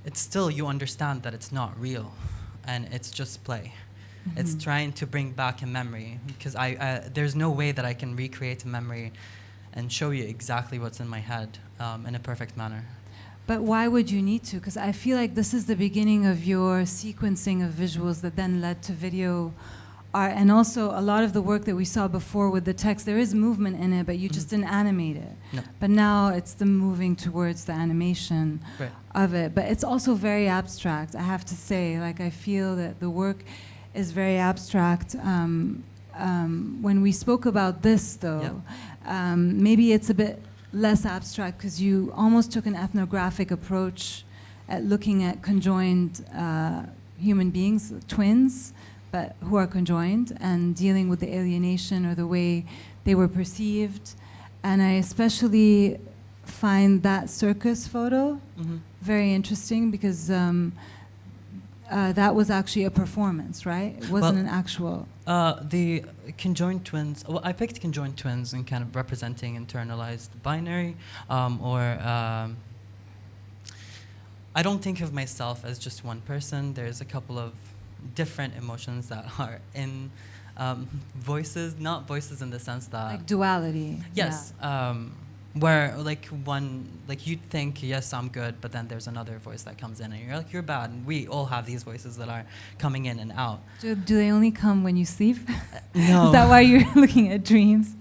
it's still, you understand that it's not real and it's just play. It's trying to bring back a memory, because there's no way that I can recreate a memory and show you exactly what's in my head in a perfect manner. But why would you need to? Because I feel like this is the beginning of your sequencing of visuals that then led to video and also a lot of the work that we saw before with the text, there is movement in it, but you just didn't animate it. No. But now it's the moving towards the animation Right. of it. But it's also very abstract, I have to say. Like, I feel that the work is very abstract. When we spoke about this, though, maybe it's a bit less abstract because you almost took an ethnographic approach at looking at conjoined human beings, twins, but who are conjoined, and dealing with the alienation or the way they were perceived. And I especially find that circus photo very interesting because that was actually a performance, right? It wasn't an actual... The conjoined twins, well, I picked conjoined twins and kind of representing internalized binary, I don't think of myself as just one person. There's a couple of different emotions that are in voices, not voices in the sense that... Like duality. Yes. Where like you'd think, yes, I'm good, but then there's another voice that comes in and you're like, you're bad. And we all have these voices that are coming in and out. Do they only come when you sleep? No. Is that why you're looking at dreams?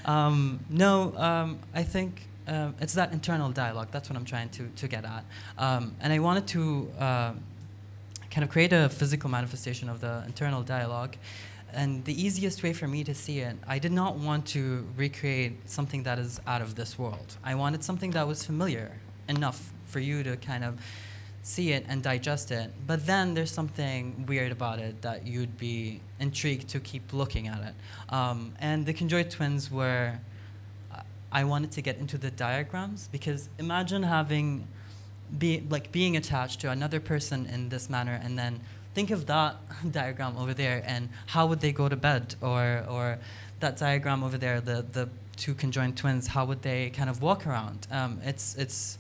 No, I think it's that internal dialogue. That's what I'm trying to get at. And I wanted to kind of create a physical manifestation of the internal dialogue. And the easiest way for me to see it, I did not want to recreate something that is out of this world. I wanted something that was familiar enough for you to kind of see it and digest it. But then there's something weird about it that you'd be intrigued to keep looking at it. And the conjoined twins were, I wanted to get into the diagrams, because imagine being attached to another person in this manner, and then think of that diagram over there, and how would they go to bed? Or that diagram over there, the two conjoined twins, how would they kind of walk around? It's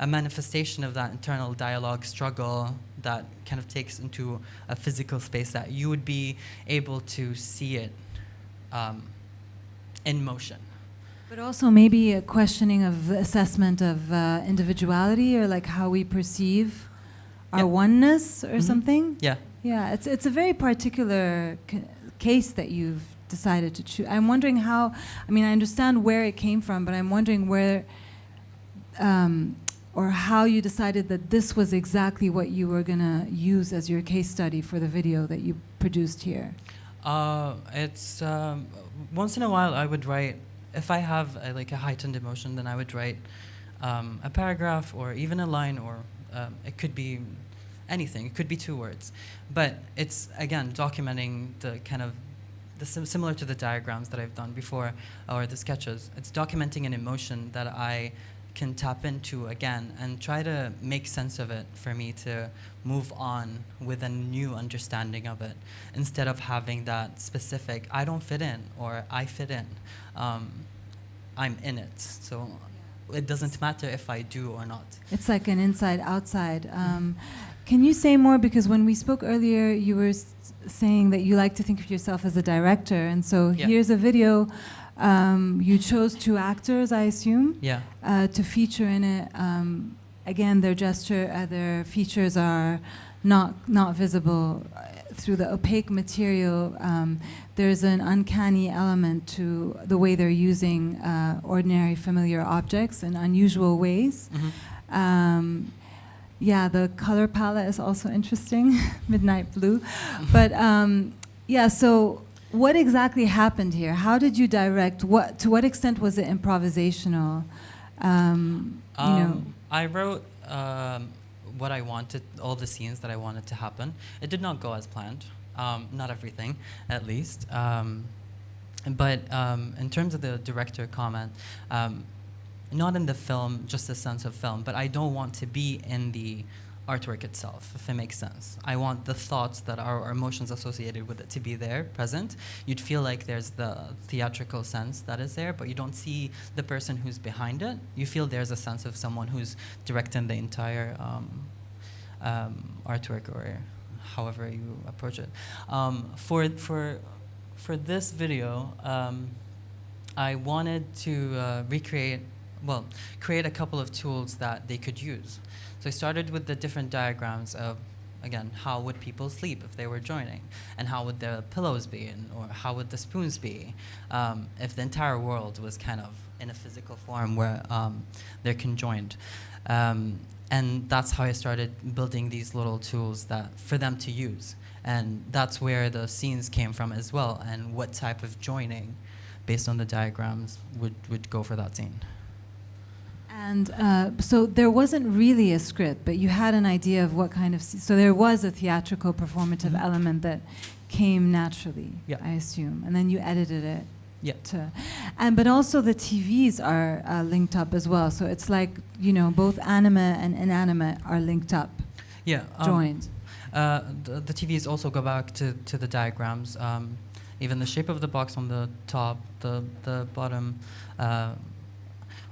a manifestation of that internal dialogue struggle that kind of takes into a physical space that you would be able to see it in motion. But also maybe a questioning of the assessment of individuality, or like how we perceive our oneness or something. Yeah. Yeah, it's a very particular case that you've decided to choose. I'm wondering how, I mean, I understand where it came from, but I'm wondering where, or how you decided that this was exactly what you were gonna use as your case study for the video that you produced here. It's, once in a while I would write, if I have like a heightened emotion, then I would write a paragraph or even a line, or it could be anything. It could be 2 words. But it's, again, documenting the kind of, similar to the diagrams that I've done before, or the sketches. It's documenting an emotion that I can tap into again and try to make sense of it for me to move on with a new understanding of it, instead of having that specific, I don't fit in, or I fit in. I'm in it. So it doesn't matter if I do or not. It's like an inside-outside. Can you say more? Because when we spoke earlier, you were saying that you like to think of yourself as a director. And so here's a video. You chose 2 actors, I assume, to feature in it. Again, their gesture, their features are not visible through the opaque material. There's an uncanny element to the way they're using ordinary, familiar objects in unusual ways. Yeah, the color palette is also interesting, midnight blue. But yeah, so what exactly happened here? How did you direct? To what extent was it improvisational? You know, I wrote what I wanted, all the scenes that I wanted to happen. It did not go as planned, not everything, at least. But in terms of the director comment, not in the film, just the sense of film, but I don't want to be in the artwork itself, if it makes sense. I want the thoughts that are, or emotions associated with it to be there, present. You'd feel like there's the theatrical sense that is there, but you don't see the person who's behind it. You feel there's a sense of someone who's directing the entire artwork, or however you approach it. For this video, I wanted to create a couple of tools that they could use. So I started with the different diagrams of again, how would people sleep if they were joining? And how would the pillows be? Or how would the spoons be? If the entire world was kind of in a physical form where they're conjoined. And that's how I started building these little tools that for them to use. And that's where the scenes came from as well, and what type of joining, based on the diagrams, would go for that scene. And so there wasn't really a script, but you had an idea of what kind of... So there was a theatrical performative element that came naturally, I assume. And then you edited it. But also the TVs are linked up as well. So it's like, both animate and inanimate are linked up, joined. The TVs also go back to the diagrams. Even the shape of the box on the top, the bottom,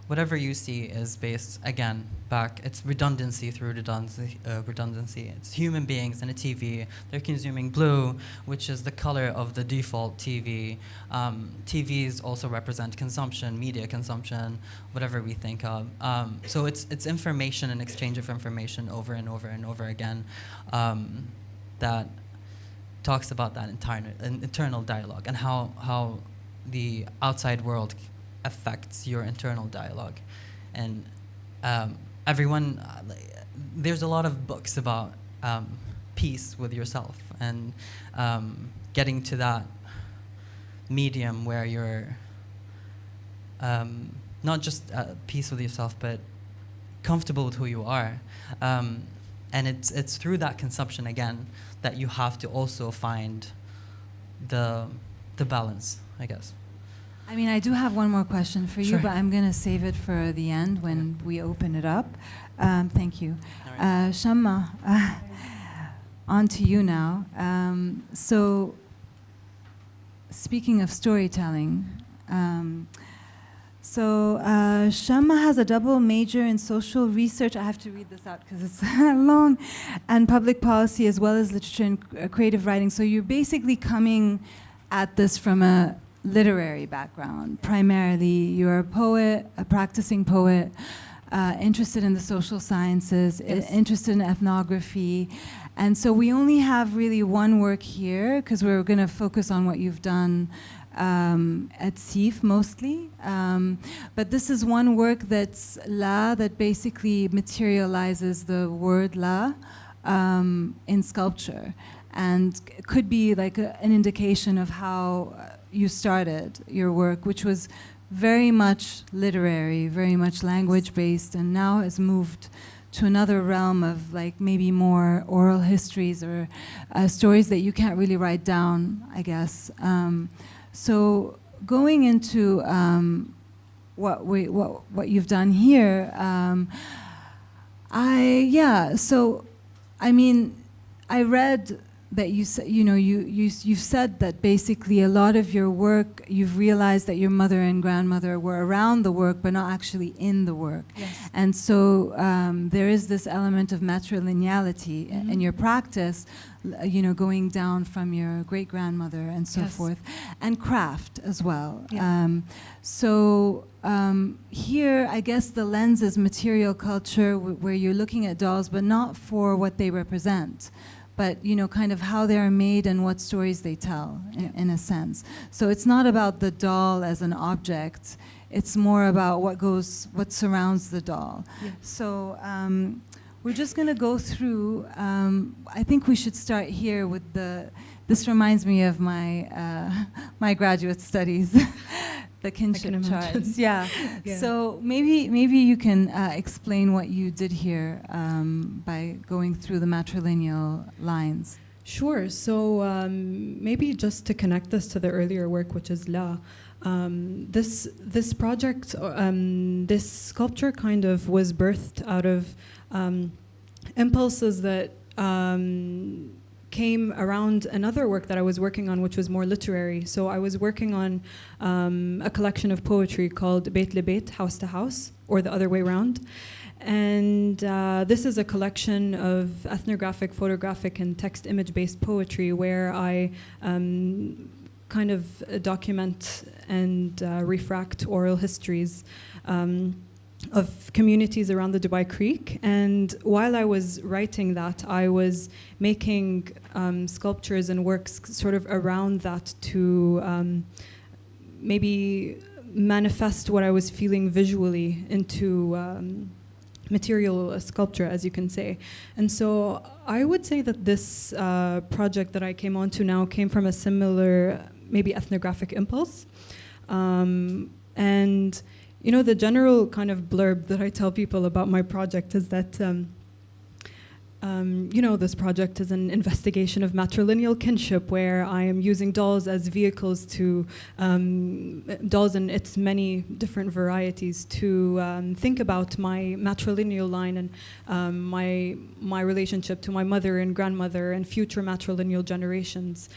whatever you see is based, again, back. It's redundancy through redundancy. It's human beings in a TV. They're consuming blue, which is the color of the default TV. TVs also represent consumption, media consumption, whatever we think of. So it's information and exchange of information over and over and over again that talks about that internal dialogue and how the outside world affects your internal dialogue. And everyone, there's a lot of books about peace with yourself and getting to that medium where you're not just at peace with yourself, but comfortable with who you are. And it's through that consumption, again, that you have to also find the balance, I guess. I mean, I do have one more question for you, but I'm going to save it for the end when we open it up. Thank you. Shamma, on to you now. So, speaking of storytelling, Shamma has a double major in social research. I have to read this out because it's long, and public policy as well as literature and creative writing. So you're basically coming at this from a literary background. Primarily, you're a poet, a practicing poet, interested in the social sciences, interested in ethnography. And so we only have really one work here because we're going to focus on what you've done at SEAF mostly. But this is one work that's La, that basically materializes the word La in sculpture. And it could be like an indication of how you started your work, which was very much literary, very much language-based, and now has moved to another realm of like maybe more oral histories or stories that you can't really write down, I guess. So going into what you've done here, I read that you've said that basically a lot of your work, you've realized that your mother and grandmother were around the work but not actually in the work. Yes. And so there is this element of matrilineality in your practice, going down from your great-grandmother and so forth, and craft as well. Yeah. Here, I guess the lens is material culture, where you're looking at dolls, but not for what they represent, but kind of how they are made and what stories they tell, in a sense. So it's not about the doll as an object; it's more about what surrounds the doll. Yeah. So we're just going to go through. I think we should start here with this reminds me of my my graduate studies. The kinship charts. Yeah. So maybe you can explain what you did here by going through the matrilineal lines. Sure. So maybe just to connect this to the earlier work, which is La, this project, this sculpture kind of was birthed out of impulses that came around another work that I was working on, which was more literary. So I was working on a collection of poetry called Beit le-Beit, House to House, or the other way around. And this is a collection of ethnographic, photographic, and text image-based poetry where I kind of document and refract oral histories of communities around the Dubai Creek. And while I was writing that, I was making sculptures and works sort of around that to maybe manifest what I was feeling visually into material sculpture, as you can say. And so I would say that this project that I came onto now came from a similar, maybe ethnographic impulse. And you know, the general kind of blurb that I tell people about my project is that, you know, this project is an investigation of matrilineal kinship, where I am using dolls as vehicles to, dolls in its many different varieties, to think about my matrilineal line and my relationship to my mother and grandmother and future matrilineal generations.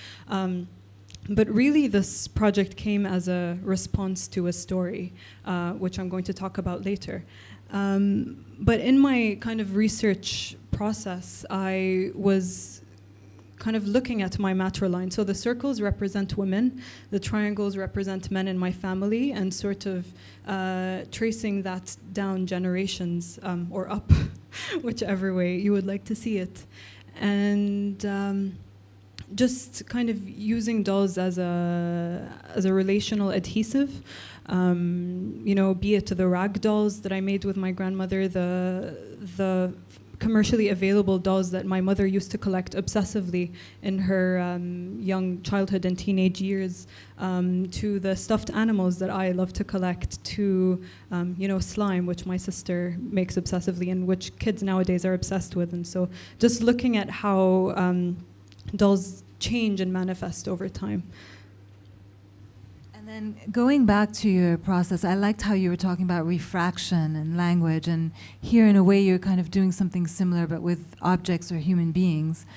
But really, this project came as a response to a story, which I'm going to talk about later. But in my kind of research process, I was kind of looking at my matriline. So the circles represent women, the triangles represent men in my family, and sort of tracing that down generations or up, whichever way you would like to see it. And just kind of using dolls as a relational adhesive, you know, be it the rag dolls that I made with my grandmother, the commercially available dolls that my mother used to collect obsessively in her young childhood and teenage years, to the stuffed animals that I love to collect, to you know, slime, which my sister makes obsessively and which kids nowadays are obsessed with. And so just looking at how dolls change and manifest over time. And then going back to your process, I liked how you were talking about refraction and language, and here in a way you're kind of doing something similar but with objects or human beings.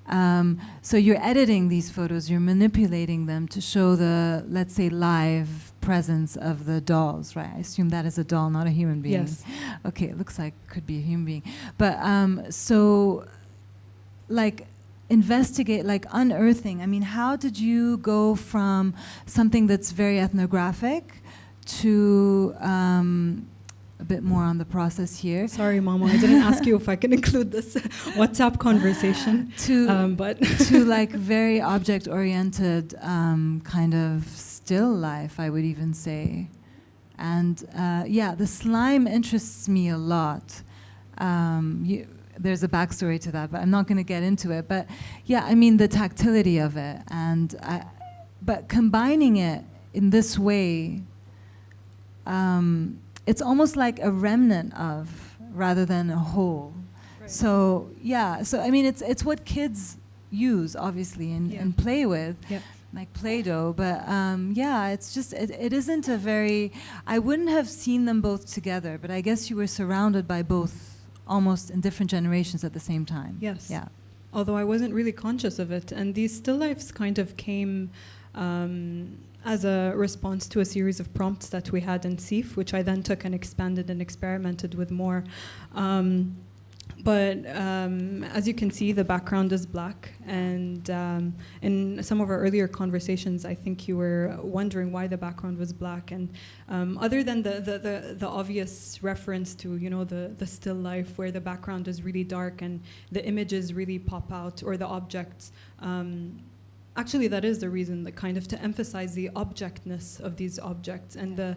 So you're editing these photos, you're manipulating them to show the, let's say, live presence of the dolls, right? I assume that is a doll, not a human being. Yes. Okay, it looks like it could be a human being. But so, like, investigate, like unearthing. I mean, how did you go from something that's very ethnographic to a bit more on the process here? Sorry, Mama, I didn't ask you if I can include this WhatsApp conversation. But to like very object-oriented kind of still life, I would even say. And yeah, the slime interests me a lot. There's a backstory to that, but I'm not going to get into it. But yeah, I mean the tactility of it, and but combining it in this way, it's almost like a remnant of, rather than a whole. Right. So yeah, so I mean it's what kids use obviously and play with. Yep. Like Play-Doh, but yeah, it's just, it isn't a very, I wouldn't have seen them both together, but I guess you were surrounded by both almost in different generations at the same time. Yes. Yeah. Although I wasn't really conscious of it. And these still lifes kind of came as a response to a series of prompts that we had in SEAF, which I then took and expanded and experimented with more. But as you can see, the background is black. And in some of our earlier conversations, I think you were wondering why the background was black. And other than the obvious reference to, you know, the still life where the background is really dark and the images really pop out, or the objects, actually that is the reason, like, kind of to emphasize the objectness of these objects and the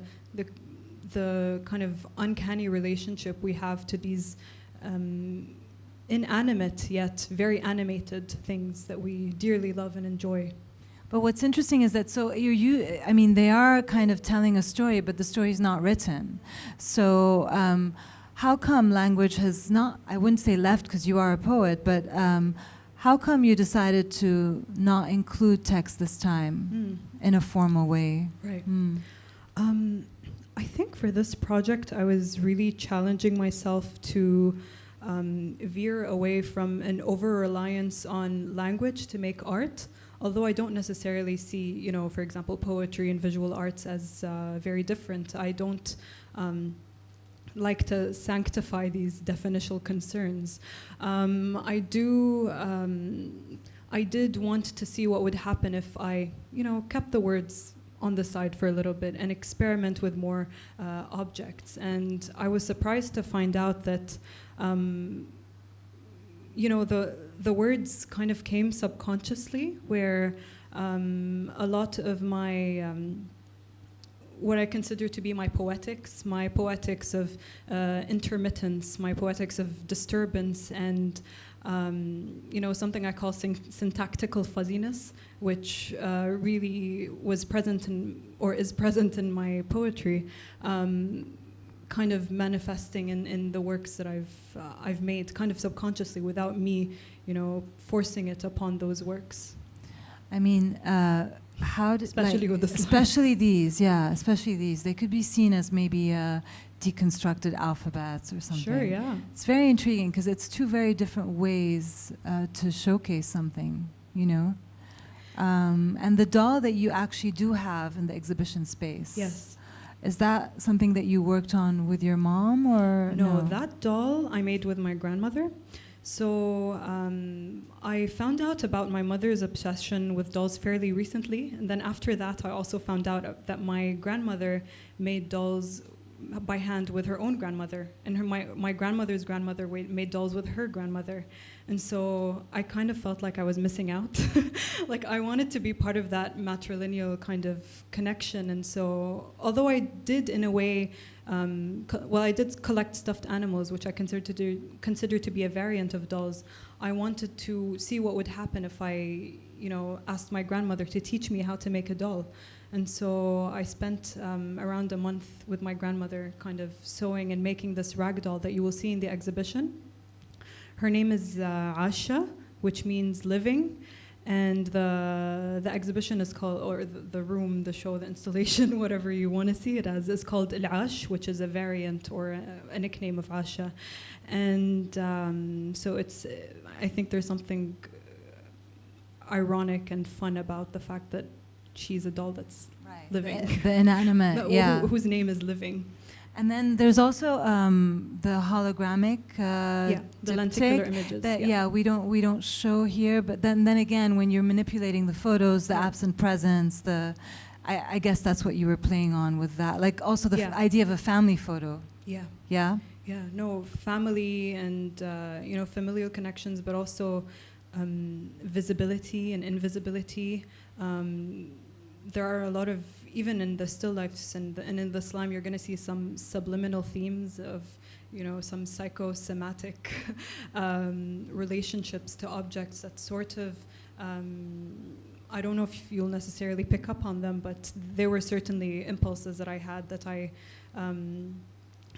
kind of uncanny relationship we have to these inanimate yet very animated things that we dearly love and enjoy. But what's interesting is that, so I mean, they are kind of telling a story, but the story is not written. So how come language has not, I wouldn't say left because you are a poet, but how come you decided to not include text this time in a formal way? Right. I think for this project, I was really challenging myself to veer away from an over-reliance on language to make art, although I don't necessarily see, you know, for example, poetry and visual arts as very different. I don't like to sanctify these definitional concerns. I did want to see what would happen if I, you know, kept the words on the side for a little bit and experiment with more objects. And I was surprised to find out that, you know, the words kind of came subconsciously, where a lot of my what I consider to be my poetics of intermittence, my poetics of disturbance, and you know, something I call syntactical fuzziness, which really was present in, or is present in my poetry, kind of manifesting in the works that I've made, kind of subconsciously, without me, you know, forcing it upon those works. I mean, how did, especially with the slide. especially these, they could be seen as maybe deconstructed alphabets or something. Sure, yeah. It's very intriguing because it's two very different ways to showcase something, you know. And the doll that you actually do have in the exhibition space. Yes. Is that something that you worked on with your mom, or no? That doll I made with my grandmother. So I found out about my mother's obsession with dolls fairly recently, and then after that I also found out that my grandmother made dolls by hand with her own grandmother, and my grandmother's grandmother made dolls with her grandmother. And so I kind of felt like I was missing out. Like I wanted to be part of that matrilineal kind of connection. And so although I did in a way, I did collect stuffed animals, which I consider to be a variant of dolls. I wanted to see what would happen if I, you know, asked my grandmother to teach me how to make a doll. And so I spent around a month with my grandmother kind of sewing and making this rag doll that you will see in the exhibition. Her name is Asha, which means living. And the exhibition is called, or the room, the show, the installation, whatever you want to see it as, is called Al-Ash, which is a variant or a nickname of Asha. And so it's, I think there's something ironic and fun about the fact that she's a doll that's living. The inanimate, yeah. Whose name is living. And then there's also the hologramic the lenticular images. That, we don't show here, but then again, when you're manipulating the photos, the absent presence, I guess that's what you were playing on with that. Like also the idea of a family photo. Yeah. Yeah. Yeah. No, family and you know, familial connections, but also visibility and invisibility. There are a lot of, even in the still lifes and in the slime, you're going to see some subliminal themes of, you know, some psychosomatic relationships to objects that sort of, I don't know if you'll necessarily pick up on them, but there were certainly impulses that I had that I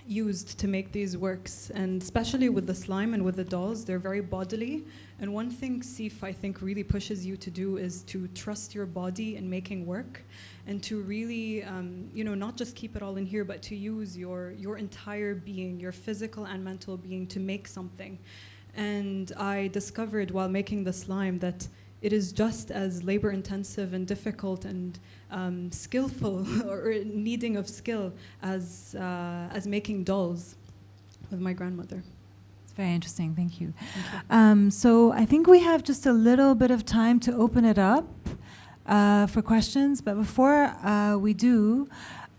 used to make these works. And especially with the slime and with the dolls, they're very bodily. And one thing SEAF, I think, really pushes you to do is to trust your body in making work, and to really, you know, not just keep it all in here, but to use your entire being, your physical and mental being, to make something. And I discovered while making the slime that it is just as labor-intensive and difficult and skillful, or needing of skill, as making dolls with my grandmother. It's very interesting. Thank you. So I think we have just a little bit of time to open it up for questions. But before we do,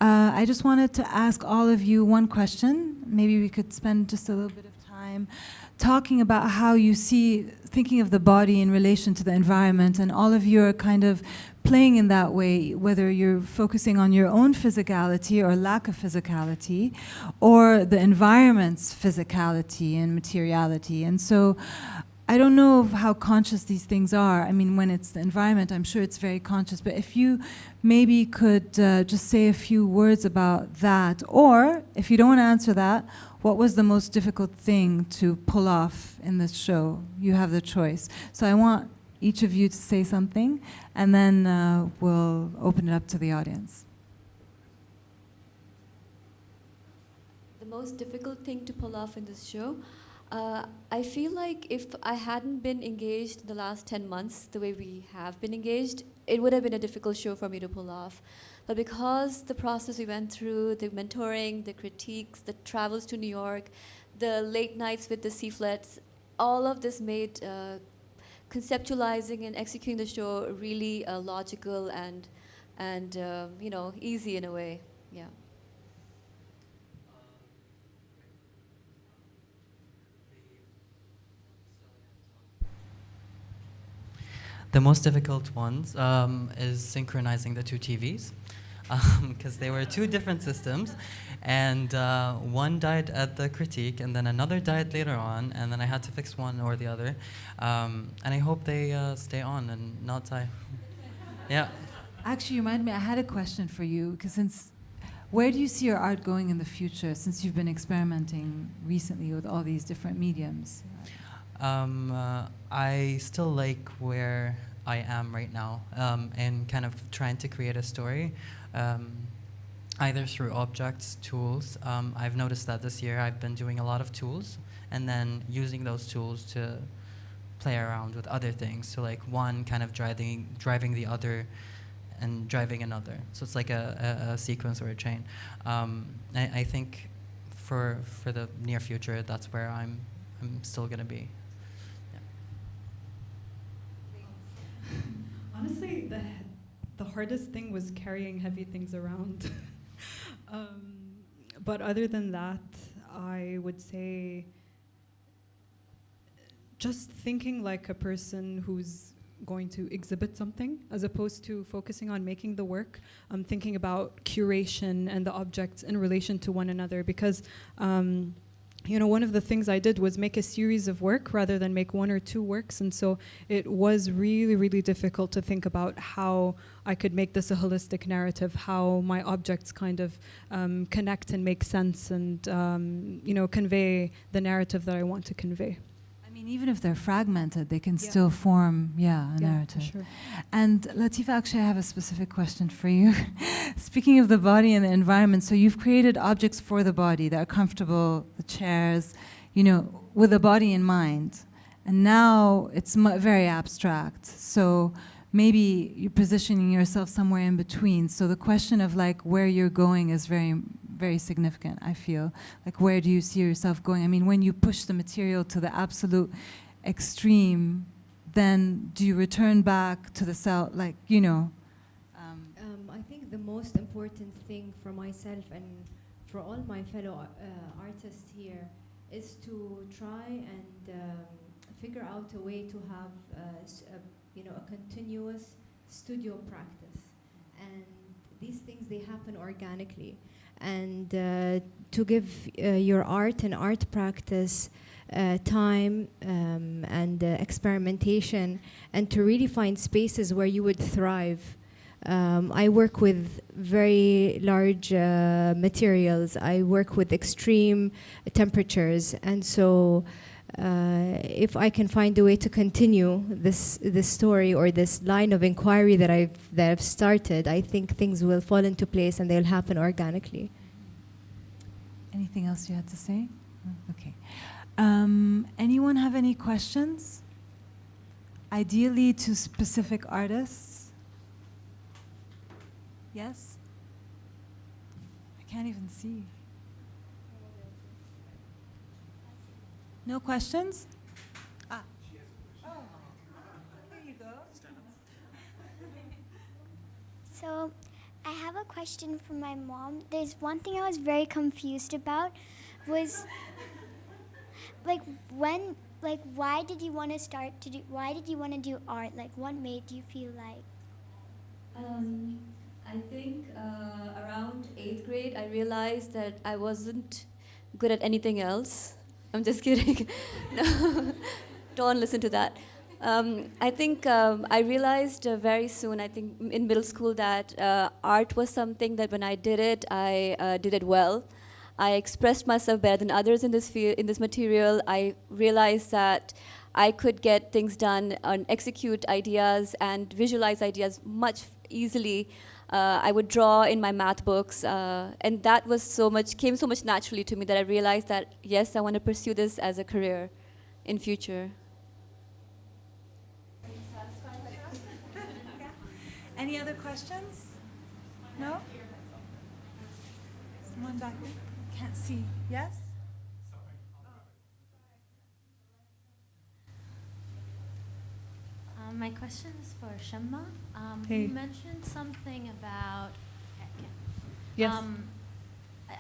I just wanted to ask all of you one question. Maybe we could spend just a little bit of time talking about how you see, thinking of the body in relation to the environment, and all of you are kind of playing in that way, whether you're focusing on your own physicality or lack of physicality, or the environment's physicality and materiality. And so I don't know how conscious these things are. I mean, when it's the environment, I'm sure it's very conscious, but if you maybe could just say a few words about that, or if you don't want to answer that, what was the most difficult thing to pull off in this show? You have the choice. So I want each of you to say something, and then we'll open it up to the audience. The most difficult thing to pull off in this show, I feel like if I hadn't been engaged in the last 10 months the way we have been engaged, it would have been a difficult show for me to pull off. But because the process we went through, the mentoring, the critiques, the travels to New York, the late nights with the SEAFlets, all of this made conceptualizing and executing the show really logical and and easy in a way. Yeah. The most difficult ones is synchronizing the two TVs, because they were two different systems, and one died at the critique, and then another died later on, and then I had to fix one or the other, and I hope they stay on and not die. Yeah. Actually, you remind me, I had a question for you, because where do you see your art going in the future, since you've been experimenting recently with all these different mediums? I still like where I am right now, and kind of trying to create a story, either through objects, tools. I've noticed that this year I've been doing a lot of tools, and then using those tools to play around with other things. So like one kind of driving the other, and driving another. So it's like a sequence or a chain. I think for the near future, that's where I'm still gonna be. Honestly, the hardest thing was carrying heavy things around. But other than that, I would say just thinking like a person who's going to exhibit something, as opposed to focusing on making the work. I'm thinking about curation and the objects in relation to one another, because one of the things I did was make a series of work rather than make one or two works, and so it was really, really difficult to think about how I could make this a holistic narrative, how my objects kind of connect and make sense, and convey the narrative that I want to convey. I mean, even if they're fragmented, they can still form, a narrative. Sure. And Latifa, actually, I have a specific question for you. Speaking of the body and the environment, so you've created objects for the body that are comfortable, the chairs, with the body in mind. And now it's very abstract. So maybe you're positioning yourself somewhere in between. So the question of like where you're going is very, very significant, I feel. Like, where do you see yourself going? I mean, when you push the material to the absolute extreme, then do you return back to the self, I think the most important thing for myself and for all my fellow artists here is to try and figure out a way to have a continuous studio practice. And these things, they happen organically. And to give your art and art practice time and experimentation, and to really find spaces where you would thrive. I work with very large materials. I work with extreme temperatures, and so if I can find a way to continue this story or this line of inquiry that I've started, I think things will fall into place and they'll happen organically. Anything else you had to say? Okay. Anyone have any questions? Ideally to specific artists? Yes? I can't even see. No questions? Ah. Oh, there you go. So, I have a question for my mom. There's one thing I was very confused about was, why did you want to do art? Like, what made you feel like? I think around 8th grade, I realized that I wasn't good at anything else. I'm just kidding. No, don't listen to that. I think I realized very soon, I think in middle school, that art was something that when I did it, I did it well. I expressed myself better than others in this field, in this material. I realized that I could get things done and execute ideas and visualize ideas much easily. I would draw in my math books, and that was came so much naturally to me that I realized that, yes, I want to pursue this as a career in future. Any other questions? No? Someone back there? Can't see. Yes? My question is for Shamma. Hey. You mentioned something about, Yes.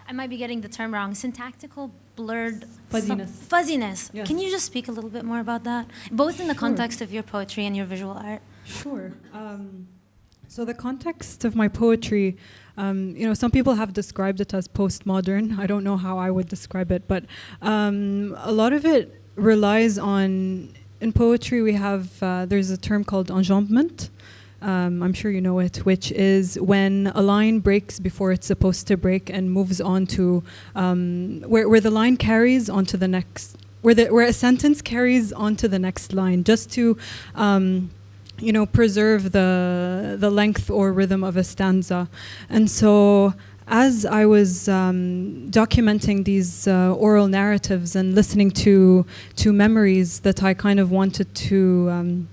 I might be getting the term wrong, syntactical blurred Fuzziness. Fuzziness. Yes. Can you just speak a little bit more about that? Both in the context of your poetry and your visual art. Sure. So the context of my poetry, some people have described it as postmodern. I don't know how I would describe it, but a lot of it relies on, in poetry we have, there's a term called enjambment. I'm sure you know it, which is when a line breaks before it's supposed to break and moves on to, where the line carries onto the next, where a sentence carries onto the next line, just to preserve the length or rhythm of a stanza. And so as I was documenting these oral narratives and listening to memories that I kind of wanted to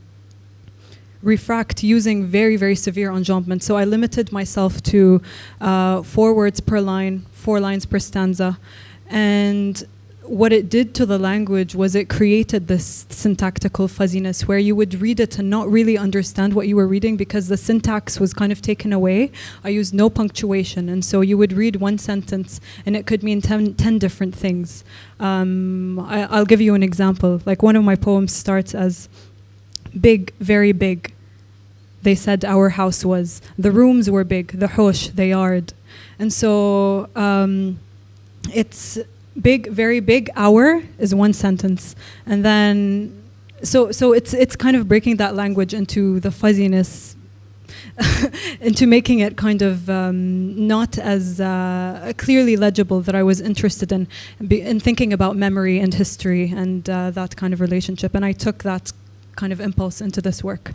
refract using very, very severe enjambment. So I limited myself to 4 words per line, 4 lines per stanza. And what it did to the language was it created this syntactical fuzziness where you would read it and not really understand what you were reading because the syntax was kind of taken away. I used no punctuation, and so you would read one sentence and it could mean 10 different things. I'll give you an example. Like one of my poems starts as big, very big. They said our house was. The rooms were big, the hosh, the yard. And so it's big, very big, our is one sentence. And then, so it's kind of breaking that language into the fuzziness, into making it kind of not as clearly legible that I was interested in thinking about memory and history and that kind of relationship. And I took that kind of impulse into this work.